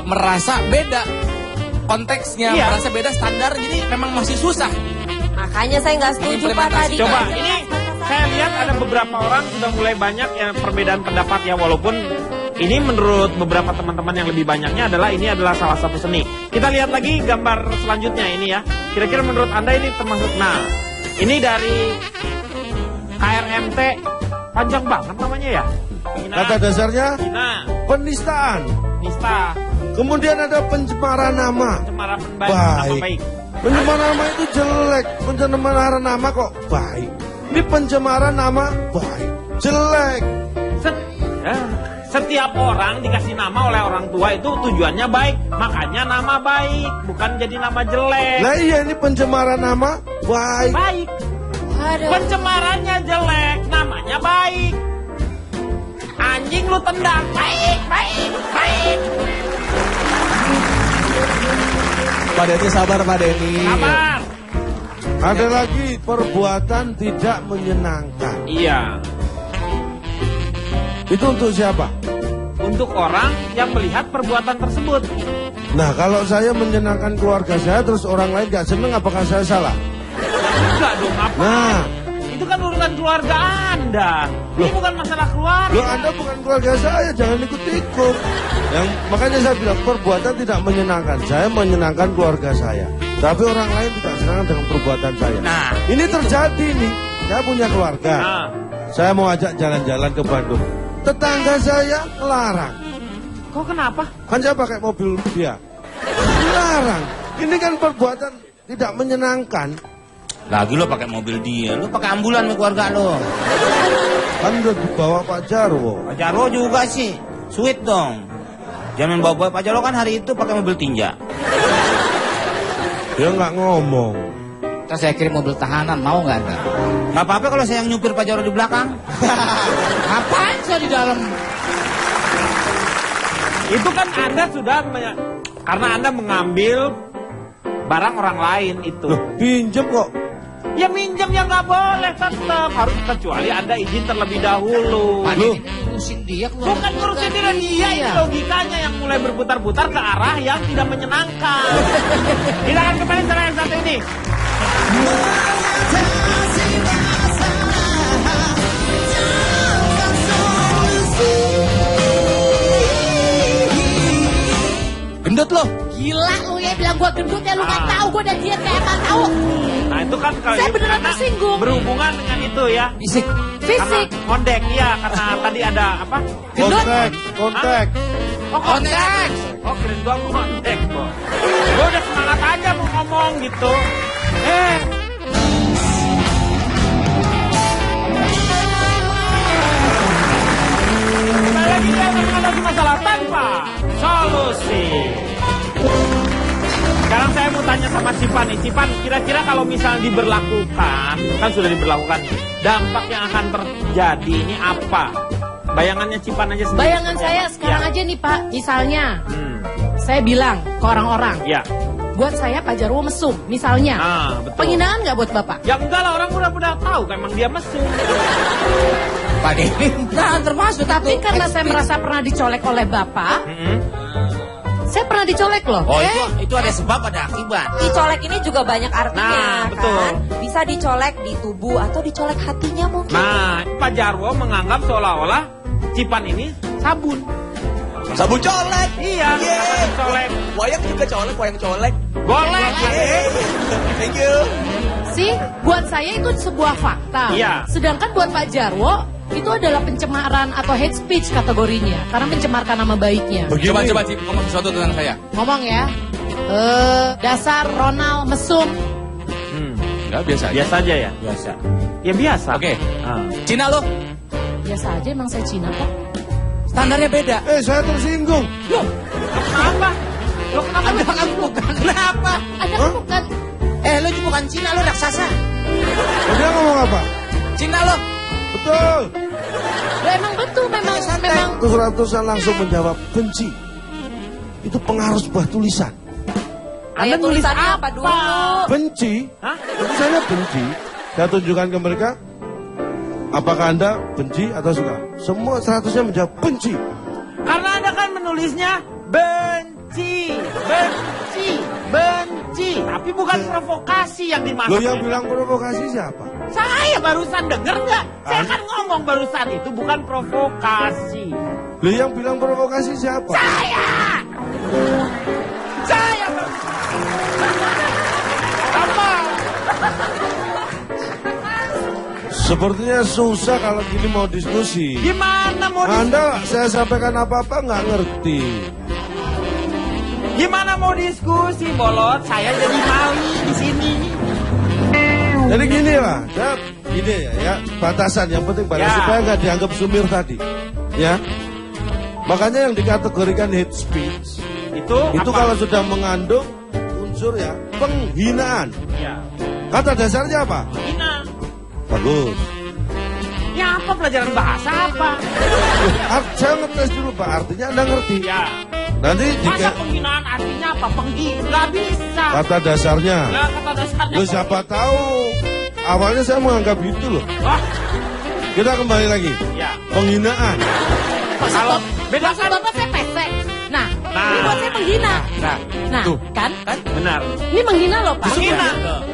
merasa beda konteksnya, merasa beda standar, jadi memang masih susah. Makanya saya nggak setuju Pak tadi. Coba ini saya lihat ada beberapa orang sudah mulai banyak yang perbedaan pendapat ya, walaupun ini menurut beberapa teman-teman yang lebih banyaknya adalah ini adalah salah satu seni. Kita lihat lagi gambar selanjutnya ini ya. Kira-kira menurut Anda ini termasuk, nah ini dari KRMT, panjang banget namanya ya. Kata dasarnya penistaan. Nista. Kemudian ada pencemaran nama. Pencemaran nama baik. Pencemaran nama itu jelek. Pencemaran nama kok baik. Ini pencemaran nama baik. Jelek. Setiap orang dikasih nama oleh orang tua itu tujuannya baik. Makanya nama baik, bukan jadi nama jelek. Nah iya, ini pencemaran nama baik. Baik. Pencemarannya jelek, namanya baik. Anjing lu tendang, baik, baik, baik. Pak Denny sabar Pak Denny. Sabar. Ada lagi perbuatan tidak menyenangkan. Iya. Itu untuk siapa? Untuk orang yang melihat perbuatan tersebut. Nah kalau saya menyenangkan keluarga saya terus orang lain gak seneng, apakah saya salah? Enggak dong, apa? Nah, itu kan urusan keluarga Anda. Ini bukan masalah keluarga. Loh, Anda bukan keluarga saya, jangan ikut-ikut. Makanya saya bilang perbuatan tidak menyenangkan. Saya menyenangkan keluarga saya. Tapi orang lain tidak senang dengan perbuatan saya. Nah, ini terjadi nih. Saya punya keluarga. Nah. Saya mau ajak jalan-jalan ke Bandung. Tetangga saya larang. Kok kenapa? Kan saya pakai mobil dia. Larang. Ini kan perbuatan tidak menyenangkan. Lagi lo pakai mobil dia, lo pakai ambulan sama keluarga lo. Kan udah dibawa Pak Jarwo. Pak Jarwo juga sih, sweet dong. Jangan bawa Pak Jarwo kan hari itu pakai mobil tinja. Dia nggak ngomong. Terus saya kirim mobil tahanan, mau nggak Anda? Nggak apa-apa kalau saya yang nyupir Pak Jarwo di belakang. Ngapain saya di dalam? Itu kan Anda sudah karena Anda mengambil barang orang lain itu. Loh, pinjem kok. Ya minjem ya nggak boleh tetap, harus kecuali Anda izin terlebih dahulu. Pak Denny ngurusin dia keluar. Bukan ngurusin dia, ini logikanya yang mulai berputar-putar ke arah yang tidak menyenangkan. Kita akan kembali setelah yang satu ini. Gendut lo. Gila lu ya, bilang gua gendut ya, lu gak tahu gua udah diet kayak apa tahu. Nah itu kan kalau Saya beneran tersinggung. berhubungan dengan itu ya. Fisik. Fisik. Kondek, iya, karena tadi ada apa? Kontak. Oh, kondek. Oh, keren gua kondek, Bos. Gua udah semangat aja mau ngomong gitu. Kembali lagi ya, menghadapi masalah tanpa solusi. Cipan nih, Cipan kira-kira kalau misalnya diberlakukan, kan sudah diberlakukan, dampak yang akan terjadi ini apa? Bayangannya Cipan aja sendiri. Bayangan saya sekarang aja nih Pak, misalnya saya bilang ke orang-orang, Ya. buat saya Pak Jarwo mesum, misalnya. Betul. Penghinaan nggak buat Bapak? Ya enggak lah, orang udah tahu kan emang dia mesum. Pak Dewi, nah termasuk Tapi itu. karena saya merasa pernah dicolek oleh Bapak, saya pernah dicolek loh. Oh itu ada sebab ada akibat. Dicolek ini juga banyak artinya Nah, betul. kan. Bisa dicolek di tubuh atau dicolek hatinya mungkin. Nah, Pak Jarwo menganggap seolah-olah Cipan ini sabun. Sabun colek. Iya, sabun colek. Wayang juga colek, wayang colek. Boleh. Thank you. Sih, buat saya itu sebuah fakta. Iya. Sedangkan buat Pak Jarwo, itu adalah pencemaran atau hate speech kategorinya. Karena mencemarkan nama baiknya. Coba Cip, ngomong sesuatu tentang saya. Ngomong ya, dasar Ronald mesum. Enggak, biasa aja. Biasa aja ya? Biasa. Ya biasa. Oke. Ah. Cina lo, Biasa aja emang saya Cina kok. standarnya beda. Saya tersinggung. Kenapa? Lo kenapa? Anda kan bukan. Kenapa? Anda kan bukan. Lu bukan Cina, lu raksasa. Dia ngomong apa? Cina lo. Betul. Lah, emang betul, memang. Terus ratusan langsung menjawab benci. Itu pengaruh sebuah tulisan. Kayak tulisannya apa dulu? Benci. Hah? Tulisannya benci. Saya tunjukkan ke mereka. Apakah Anda benci atau suka? Semua 100-nya menjawab benci. Karena Anda kan menulisnya benci. Tapi bukan provokasi yang dimaksud. Lo yang bilang provokasi siapa? Saya barusan denger nggak? Saya kan ngomong barusan itu bukan provokasi. Lo yang bilang provokasi siapa? Saya. Apa? Sepertinya susah kalau gini mau diskusi. Gimana mau Anda saya sampaikan apa-apa nggak ngerti. Gimana mau diskusi, Bolot? Saya jadi mali di sini. Jadi gini lah, gini ya, batasan yang penting supaya nggak dianggap sumir tadi, ya. Makanya yang dikategorikan hate speech Itu apa? kalau sudah mengandung unsur ya penghinaan. Ya. Kata dasarnya apa? Hina. Bagus. Ya apa pelajaran bahasa apa? Saya ngetes dulu Pak, artinya Anda ngerti. Ya. Nanti Masa jika penghinaan artinya apa? Nggak bisa. kata dasarnya, Lah, kata dasarnya. lo siapa tahu awalnya saya menganggap itu loh. Wah, Kita kembali lagi, ya. penghinaan. Kalau beda Maksud kan? Bapak saya pesek. Nah, Nah. ini buat saya menghina. Nah, Tuh. kan? Benar. Ini menghina loh Pak. Menghina.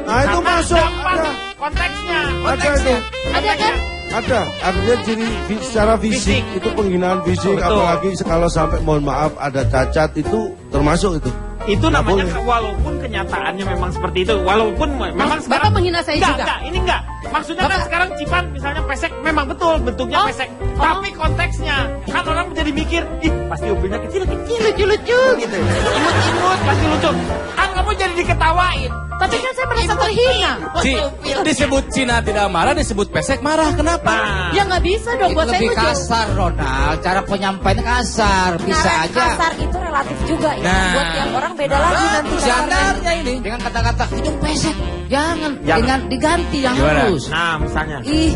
Nah itu Karena masuk, dampak ada. konteksnya. Ada itu. Ada kan? Ada, artinya jadi secara fisik, Fisik. itu penghinaan fisik, Betul. apalagi kalau sampai mohon maaf ada cacat itu termasuk itu. Itu Nggak namanya boleh. walaupun kenyataannya memang seperti itu, walaupun memang Bapak sekarang menghina saya juga? Enggak, ini enggak. Maksudnya kan Bapak- sekarang Cipan misalnya pesek memang betul bentuknya Oh, pesek, oh. tapi konteksnya kan orang jadi mikir, ih pasti upilnya kecil lucu gitu, imut pasti lucu. Kan kamu jadi diketawain. Tapi kan saya merasa terhina. Disebut Cina tidak marah, disebut pesek marah. Kenapa? Nah, Ya nggak bisa dong, buat saya Lebih itu jauh. kasar Ronald, cara penyampaiannya kasar, bisa Nah, aja. kasar itu relatif juga ya. Nah. Buat tiap orang beda lagi nanti kasarnya. Standarnya ini dengan kata-kata hidung pesek, jangan Jangan. dengan diganti yang Gimana? halus. nah misalnya. Ih,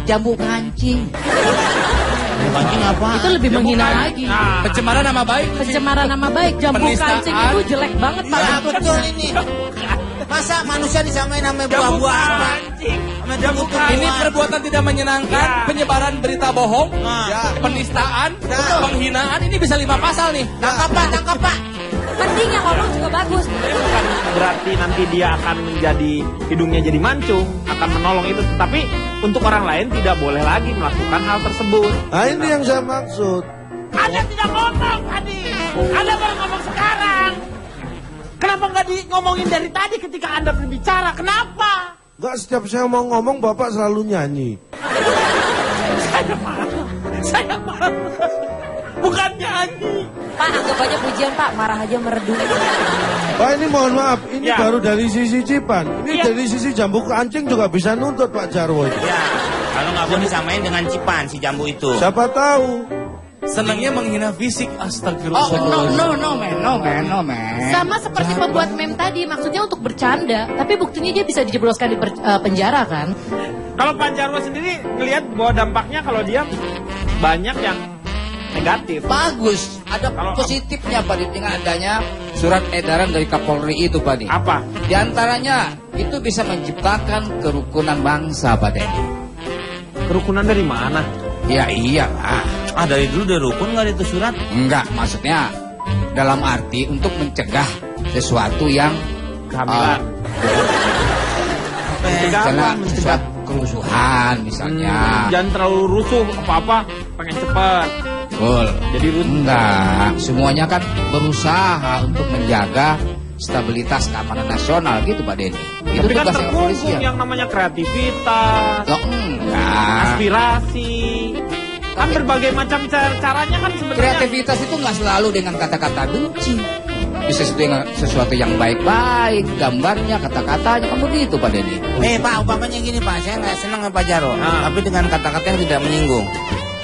jambu kancing. Kancing apa? Itu lebih menghina lagi. Nah, Pencemaran nama baik. Pencemaran nama baik, jambu Penistaan. kancing itu jelek banget Pak. Ya betul ini. Masa manusia disamain sama jambu buah-buahan? kancing. Sama Jambu jambu kancing. Ini perbuatan tidak menyenangkan, Ya. penyebaran berita bohong, Nah. penistaan, penghinaan. Ini bisa 5 pasal nih. Tangkap Pak, tangkap Pak. Mending yang ngomong juga bagus. Ini bukan berarti nanti dia akan menjadi hidungnya jadi mancung, akan menolong itu. Tapi untuk orang lain tidak boleh lagi melakukan hal tersebut. Nah ini yang saya maksud. Anda tidak ngomong tadi. Anda baru ngomong sekarang. Kenapa nggak ngomongin dari tadi ketika Anda berbicara? Kenapa? Enggak, setiap saya mau ngomong Bapak selalu nyanyi. Saya marah. Bukan nyanyi. Pak, anggap aja pujian Pak, marah aja meredup. Pak ini mohon maaf, ini Ya. baru dari sisi Cipan. Ini Iya. dari sisi jambu kancing juga bisa nuntut Pak Jarwo. Ya, kalau nggak boleh disamain dengan Cipan si jambu itu. Siapa tahu Senangnya menghina fisik, astagfirullah. Oh, no man. Sama seperti pembuat meme tadi, maksudnya untuk bercanda, tapi buktinya dia bisa dijebloskan di penjara kan? Kalau Pak Jarwo sendiri ngelihat bahwa dampaknya kalau dia banyak yang negatif. Bagus, ada Kalau- positifnya Pak Di, dengan adanya surat edaran dari Kapolri itu Pak Di. Apa? Di antaranya itu bisa menciptakan kerukunan bangsa Pak Denny. Kerukunan dari mana? Ya iyalah. Ah, dari dulu udah rukun nggak itu surat? Enggak, maksudnya dalam arti untuk mencegah sesuatu yang Kehamilan. misalnya sesuatu kerusuhan misalnya. Jangan terlalu rusuh apa-apa, pengen cepat. Betul. Jadi Enggak, semuanya kan berusaha untuk menjaga stabilitas keamanan nasional gitu Pak Denny. Itu Tapi kan tugasnya terkungkung kepolisian. yang namanya kreativitas, Loh, enggak. aspirasi. Kan berbagai macam caranya kan sebenarnya. Kreativitas itu nggak selalu dengan kata-kata benci. Bisa dengan sesuatu yang baik-baik, gambarnya, kata-katanya, kan begitu Pak Denny. Pak, umpamanya gini Pak, saya nggak senang sama Pak Jarwo, Nah. tapi dengan kata-kata yang tidak menyinggung.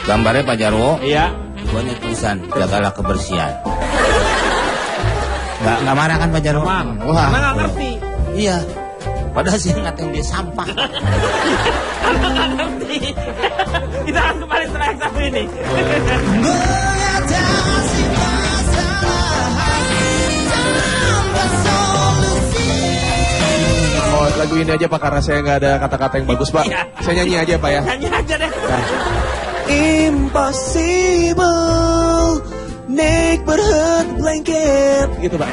Gambarnya Pak Jarwo, Iya. buatnya tulisan, jagalah kebersihan. Nggak marah kan Pak Jarwo? Wah, Wah. karena nggak ngerti. Iya. Padahal sih ngatain dia sampah. Karena nggak ngerti. Kita akan kembali setelah yang satu ini. Oh, lagu ini aja Pak karena saya nggak ada kata-kata yang bagus Pak. Iya. Saya nyanyi aja Pak ya. Nyanyi aja deh. Impossible, naik berhut blanket, gitu Pak.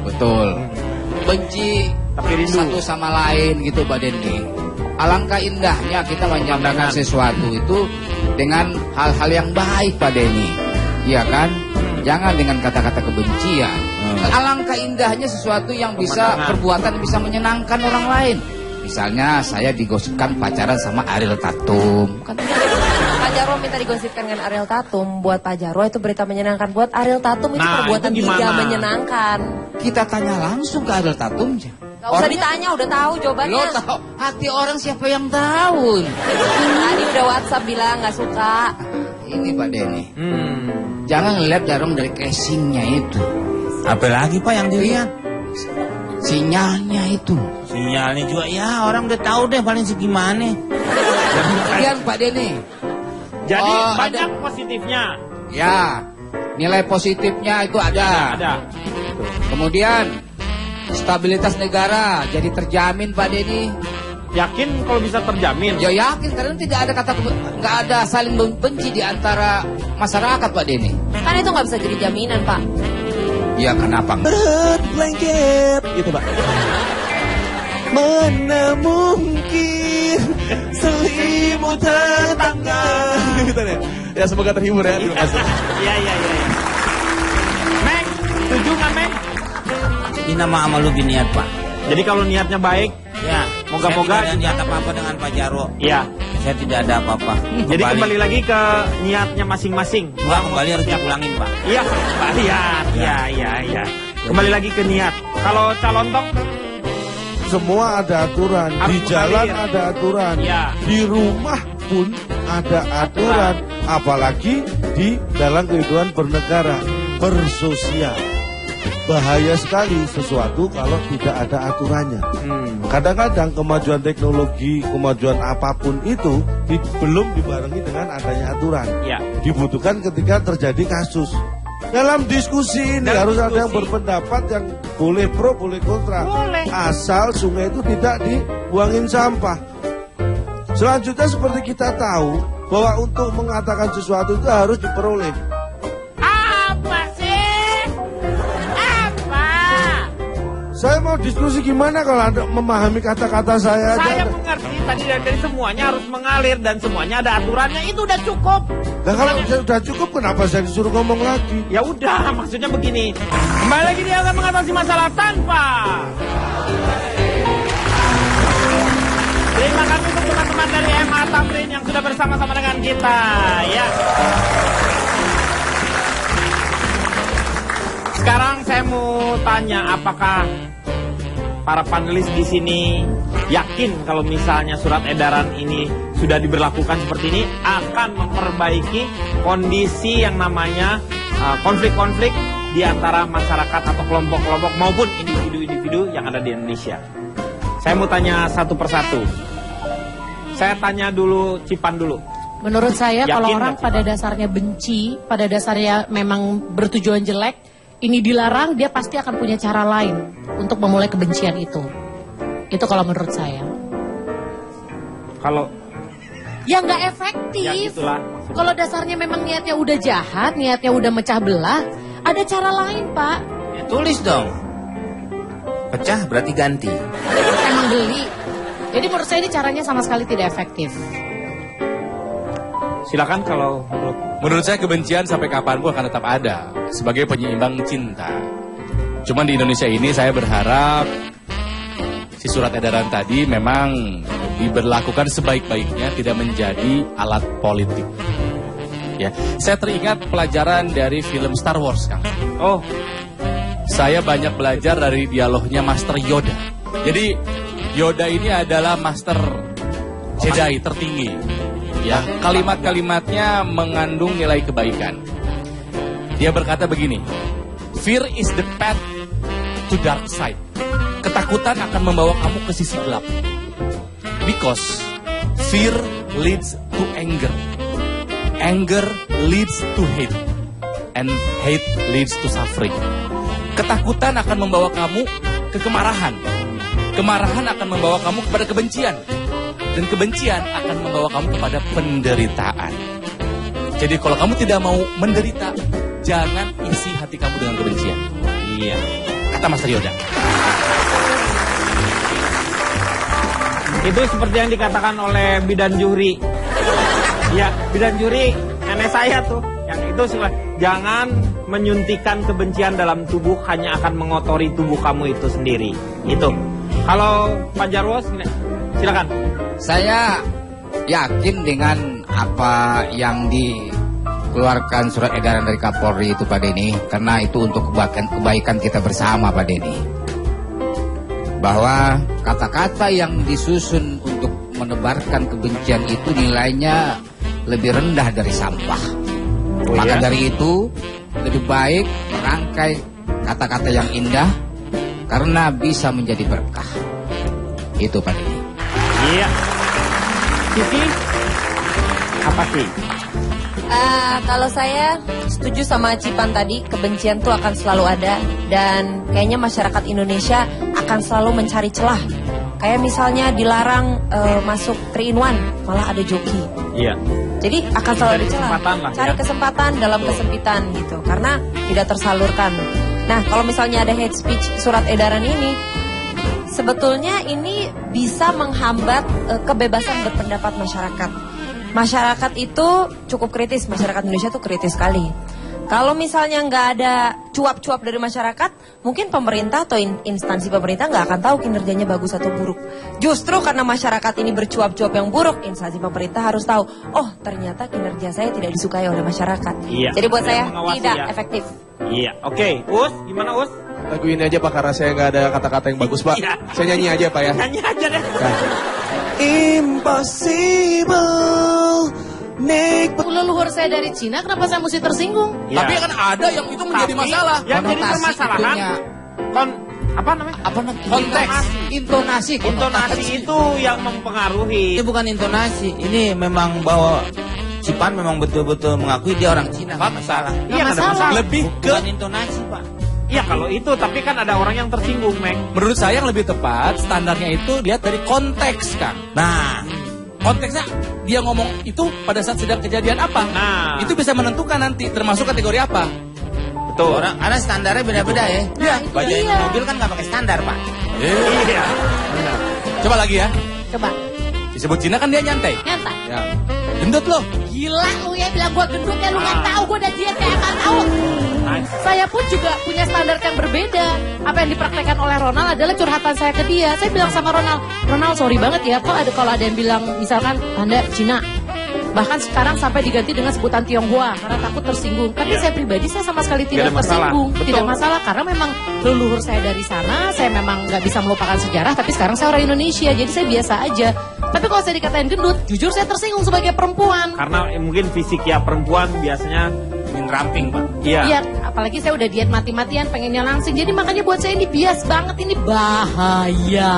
Betul. Benci Tapi rindu. satu sama lain gitu Pak Denny. Alangkah indahnya kita menyampaikan sesuatu itu dengan hal-hal yang baik Pak Denny. Iya kan? Jangan dengan kata-kata kebencian. Alangkah indahnya sesuatu yang bisa Pemandangan. perbuatan yang bisa menyenangkan orang lain. Misalnya saya digosipkan pacaran sama Ariel Tatum. Kan Pak Jarwo minta digosipkan dengan Ariel Tatum. Buat Pak Jarwo itu berita menyenangkan. Buat Ariel Tatum itu Nah, perbuatan itu gimana? tidak menyenangkan. kita tanya langsung ke Ariel Tatum. Gak usah ditanya, udah tahu jawabannya. Lo tahu hati orang siapa yang tahu? Tadi udah WhatsApp bilang gak suka. Ini Pak Denny. Hmm. Jangan ngeliat Jarong dari casingnya itu. Apa lagi Pak yang dilihat? Sinyalnya itu. Sinyalnya juga ya orang udah tahu deh paling segimana. Kemudian Pak Denny. Jadi Oh, banyak positifnya. Ya, nilai positifnya itu ada. Ada. Kemudian stabilitas negara jadi terjamin Pak Denny. Yakin kalau bisa terjamin? Ya yakin karena tidak ada nggak ada saling benci di antara masyarakat Pak Denny. Kan itu gak bisa jadi jaminan Pak. Ya kenapa? Berhut blanket, gitu Pak. Mana mungkin selimut tetangga. Gitu deh. Ya semoga terhibur ya. Terima kasih. Iya. Meng, setuju nggak Meng? Ini nama amal lu biniat Pak. Jadi kalau niatnya baik, Ya, Moga-moga- saya tidak ada niat apa-apa dengan Pak Jarwo. iya. Saya tidak ada apa-apa. Jadi kembali lagi ke niatnya masing-masing. Enggak, kembali harus diulangin Pak. Iya, kembali iya. Kembali lagi ke niat. Kalau calon tok, Semua ada aturan, Harus di jalan mengalir. ada aturan, Iya. di rumah pun ada aturan, apalagi di dalam kehidupan bernegara, bersosial. Bahaya sekali sesuatu kalau tidak ada aturannya. Kadang-kadang kemajuan teknologi, kemajuan apapun itu belum dibarengi dengan adanya aturan. iya. Dibutuhkan ketika terjadi kasus. Dalam diskusi ini Dalam harus ada yang diskusi. berpendapat yang boleh pro, boleh kontra. Boleh. Asal sungai itu tidak dibuangin sampah. Selanjutnya seperti kita tahu bahwa untuk mengatakan sesuatu itu harus diperoleh. Apa sih? Apa? Saya mau mau diskusi gimana kalau ada memahami kata-kata saya aja? Saya mengerti tadi dari semuanya harus mengalir dan semuanya ada aturannya, itu udah cukup. Nah kalau sudah cukup kenapa saya disuruh ngomong lagi? Ya udah, maksudnya begini. Kembali lagi dia akan mengatasi masalah tanpa. Terima kasih untuk teman-teman dari MA Tamrin yang sudah bersama-sama dengan kita. Ya. Sekarang saya mau tanya, apakah para panelis di sini yakin kalau misalnya surat edaran ini sudah diberlakukan seperti ini akan memperbaiki kondisi yang namanya konflik-konflik di antara masyarakat atau kelompok-kelompok maupun individu-individu yang ada di Indonesia? Saya mau tanya satu persatu. Saya tanya dulu Cipan dulu. Menurut saya Yakin kalau orang nggak, pada dasarnya benci, pada dasarnya memang bertujuan jelek, ini dilarang, dia pasti akan punya cara lain untuk memulai kebencian itu. Itu kalau menurut saya. Kalau ya nggak efektif. ya itulah maksudnya. Kalau dasarnya memang niatnya udah jahat, niatnya udah mecah belah, ada cara lain, Pak. Ya, tulis dong. Pecah berarti ganti. Emang geli. Jadi menurut saya ini caranya sama sekali tidak efektif. Silakan kalau Menurut saya kebencian sampai kapanpun akan tetap ada sebagai penyeimbang cinta. Cuman di Indonesia ini saya berharap si surat edaran tadi memang diberlakukan sebaik-baiknya, tidak menjadi alat politik. Ya, saya teringat pelajaran dari film Star Wars, Kang. oh Saya banyak belajar dari dialognya Master Yoda. Jadi Yoda ini adalah Master Jedi tertinggi. Ya, kalimat-kalimatnya mengandung nilai kebaikan. Dia berkata begini, "Fear is the path to dark side." Ketakutan akan membawa kamu ke sisi gelap. Because fear leads to anger. Anger leads to hate. And hate leads to suffering. Ketakutan akan membawa kamu ke kemarahan. Kemarahan akan membawa kamu kepada kebencian. Dan kebencian akan membawa kamu kepada penderitaan. Jadi kalau kamu tidak mau menderita, jangan isi hati kamu dengan kebencian. Iya, kata Master Yoda. itu seperti yang dikatakan oleh Bidan Juhri. Ya, Bidan Juhri nenek saya tuh. Yang itu jangan menyuntikkan kebencian dalam tubuh, hanya akan mengotori tubuh kamu itu sendiri. Itu. Kalau Pak Jarwo, silakan. Saya yakin dengan apa yang dikeluarkan surat edaran dari Kapolri itu Pak Denny, karena itu untuk kebaikan kita bersama Pak Denny. Bahwa kata-kata yang disusun untuk menebarkan kebencian itu nilainya lebih rendah dari sampah. Maka dari itu lebih baik merangkai kata-kata yang indah karena bisa menjadi berkah. Itu Pak Denny. Iya. Kiki, apa sih? Kalau saya setuju sama Cipan tadi, kebencian tuh akan selalu ada. Dan kayaknya masyarakat Indonesia akan selalu mencari celah. Kayak misalnya dilarang masuk 3-in-1, malah ada joki. Iya. Jadi akan selalu ada celah. Cari ya. kesempatan dalam kesempitan gitu. Karena tidak tersalurkan. Nah, kalau misalnya ada hate speech surat edaran ini, sebetulnya ini bisa menghambat kebebasan berpendapat masyarakat. Masyarakat itu cukup kritis, masyarakat Indonesia tuh kritis sekali. Kalau misalnya nggak ada cuap-cuap dari masyarakat, mungkin pemerintah atau instansi pemerintah nggak akan tahu kinerjanya bagus atau buruk. Justru karena masyarakat ini bercuap-cuap yang buruk, instansi pemerintah harus tahu, oh ternyata kinerja saya tidak disukai oleh masyarakat. Iya. Jadi buat saya Mengawasi, tidak ya. efektif. Iya. Oke, Us, gimana Us? Lagu ini aja Pak, karena saya nggak ada kata-kata yang bagus Pak. Iya. Saya nyanyi aja Pak ya. Nyanyi aja deh. Impossible make Leluhur saya dari Cina, kenapa saya mesti tersinggung? Ya. Tapi kan ada yang itu menjadi Tapi, masalah. Yang jadi Konotasi permasalahan, itunya. apa namanya? Apa namanya? Konteks. Intonasi. Intonasi itu yang mempengaruhi. Ini bukan intonasi, ini memang bahwa Cipan memang betul-betul mengakui dia orang Cina, nggak masalah. Iya, nggak ada masalah. Lebih ke, Bukan intonasi Pak. Iya, kalau itu, tapi kan ada orang yang tersinggung, Mek. menurut saya yang lebih tepat, standarnya itu lihat dari konteks, Kang. Nah, Konteksnya dia ngomong itu pada saat sedang kejadian apa. Nah. Itu bisa menentukan nanti termasuk kategori apa. Betul. Orang, karena standarnya beda-beda ya. Nah, itu Bajain dia. mobil kan nggak pakai standar, Pak. Iya. Benar. Coba lagi ya. Coba, Disebut Cina kan dia nyantai. nyantai. Ya. Gendut loh. Gila lu ya bilang gue gendut ya, lu gak tahu gue udah diet kayak apa tahu. Saya pun juga punya standar yang berbeda. Apa yang dipraktekkan oleh Ronald adalah curhatan saya ke dia. Saya bilang sama Ronald sorry banget ya, kok ada kalau ada yang bilang misalkan Anda Cina. Bahkan sekarang sampai diganti dengan sebutan Tionghoa karena takut tersinggung. Tapi saya pribadi saya sama sekali tidak tersinggung. Tidak masalah karena memang leluhur saya dari sana. Saya memang nggak bisa melupakan sejarah. Tapi sekarang saya orang Indonesia, jadi saya biasa aja. Tapi kalau saya dikatain gendut, jujur saya tersinggung sebagai perempuan. Karena mungkin fisik ya perempuan biasanya Ingin ramping, Pak. iya. Iya, apalagi saya udah diet mati-matian, pengennya langsing. Jadi makanya buat saya ini bias banget, ini bahaya.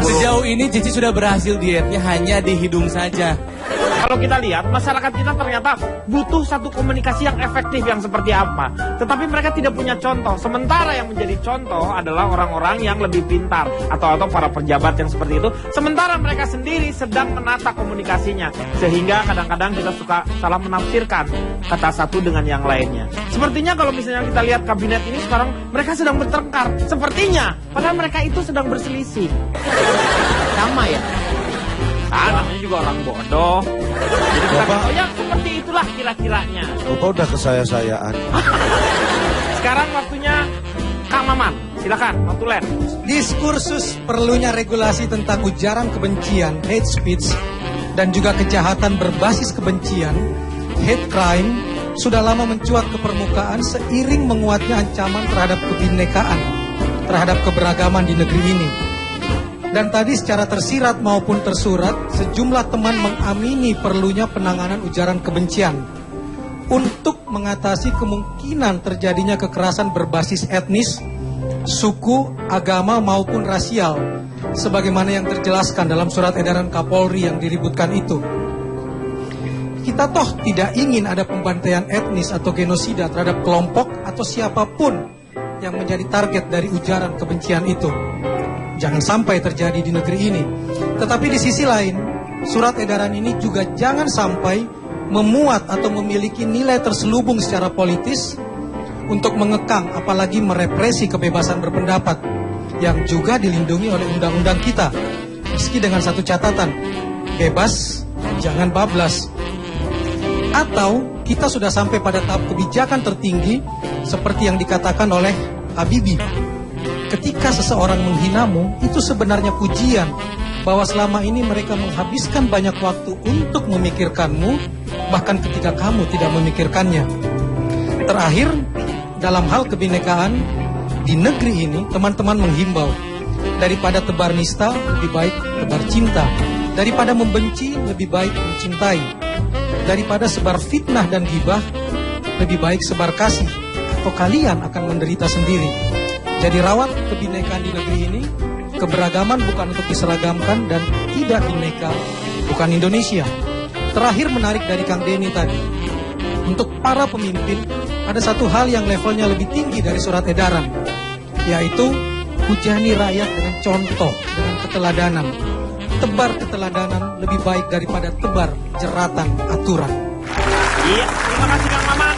Sejauh ini Cici sudah berhasil dietnya hanya di hidung saja. Kalau kita lihat, masyarakat kita ternyata butuh satu komunikasi yang efektif yang seperti apa. Tetapi mereka tidak punya contoh. Sementara yang menjadi contoh adalah orang-orang yang lebih pintar. Atau para pejabat yang seperti itu. Sementara mereka sendiri sedang menata komunikasinya. Sehingga kadang-kadang kita suka salah menafsirkan kata satu dengan yang lainnya. Sepertinya kalau misalnya kita lihat kabinet ini sekarang, mereka sedang bertengkar. Sepertinya, padahal mereka itu sedang berselisih. Sama ya? Namanya juga orang bodoh. Jadi kita Bapak. ya seperti itulah kira-kiranya. Bapak udah kesaya-sayaan. Sekarang waktunya Kang Maman. Silakan, Notulen. Diskursus perlunya regulasi tentang ujaran kebencian, hate speech, dan juga kejahatan berbasis kebencian, hate crime, sudah lama mencuat ke permukaan seiring menguatnya ancaman terhadap kebinekaan, terhadap keberagaman di negeri ini. Dan tadi secara tersirat maupun tersurat, sejumlah teman mengamini perlunya penanganan ujaran kebencian untuk mengatasi kemungkinan terjadinya kekerasan berbasis etnis, suku, agama maupun rasial, sebagaimana yang terjelaskan dalam surat edaran Kapolri yang diributkan itu. Kita toh tidak ingin ada pembantaian etnis atau genosida terhadap kelompok atau siapapun yang menjadi target dari ujaran kebencian itu. Jangan sampai terjadi di negeri ini. Tetapi di sisi lain, surat edaran ini juga jangan sampai memuat atau memiliki nilai terselubung secara politis untuk mengekang apalagi merepresi kebebasan berpendapat yang juga dilindungi oleh undang-undang kita. Meski dengan satu catatan, bebas, jangan bablas. Atau kita sudah sampai pada tahap kebijakan tertinggi seperti yang dikatakan oleh Habibie. Ketika seseorang menghinamu, itu sebenarnya pujian bahwa selama ini mereka menghabiskan banyak waktu untuk memikirkanmu, bahkan ketika kamu tidak memikirkannya. Terakhir, dalam hal kebinekaan, di negeri ini teman-teman menghimbau, daripada tebar nista, lebih baik tebar cinta. Daripada membenci, lebih baik mencintai. Daripada sebar fitnah dan gibah, lebih baik sebar kasih, atau kalian akan menderita sendiri. Jadi rawat kebinekaan di negeri ini. Keberagaman bukan untuk diseragamkan dan tidak bineka bukan Indonesia. Terakhir menarik dari Kang Denny tadi. Untuk para pemimpin ada satu hal yang levelnya lebih tinggi dari surat edaran, yaitu hujani rakyat dengan contoh, dengan keteladanan. Tebar keteladanan lebih baik daripada tebar jeratan aturan. Iya, terima kasih Kang Maman.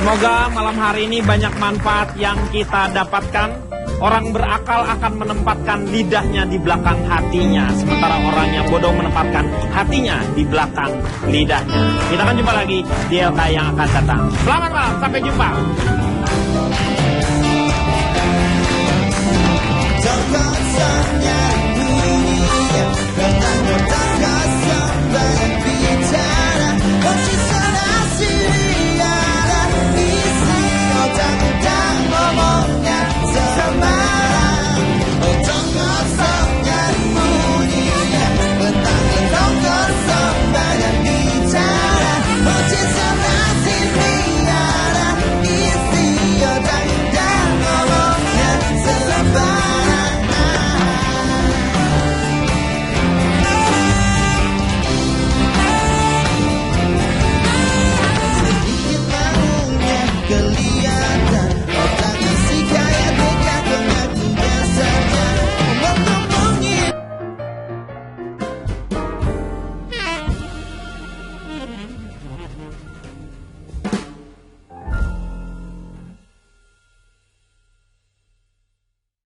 Semoga malam hari ini banyak manfaat yang kita dapatkan. Orang berakal akan menempatkan lidahnya di belakang hatinya, sementara orang yang bodoh menempatkan hatinya di belakang lidahnya. Kita akan jumpa lagi di LK yang akan datang. Selamat malam, sampai jumpa. Jangan dunia, datang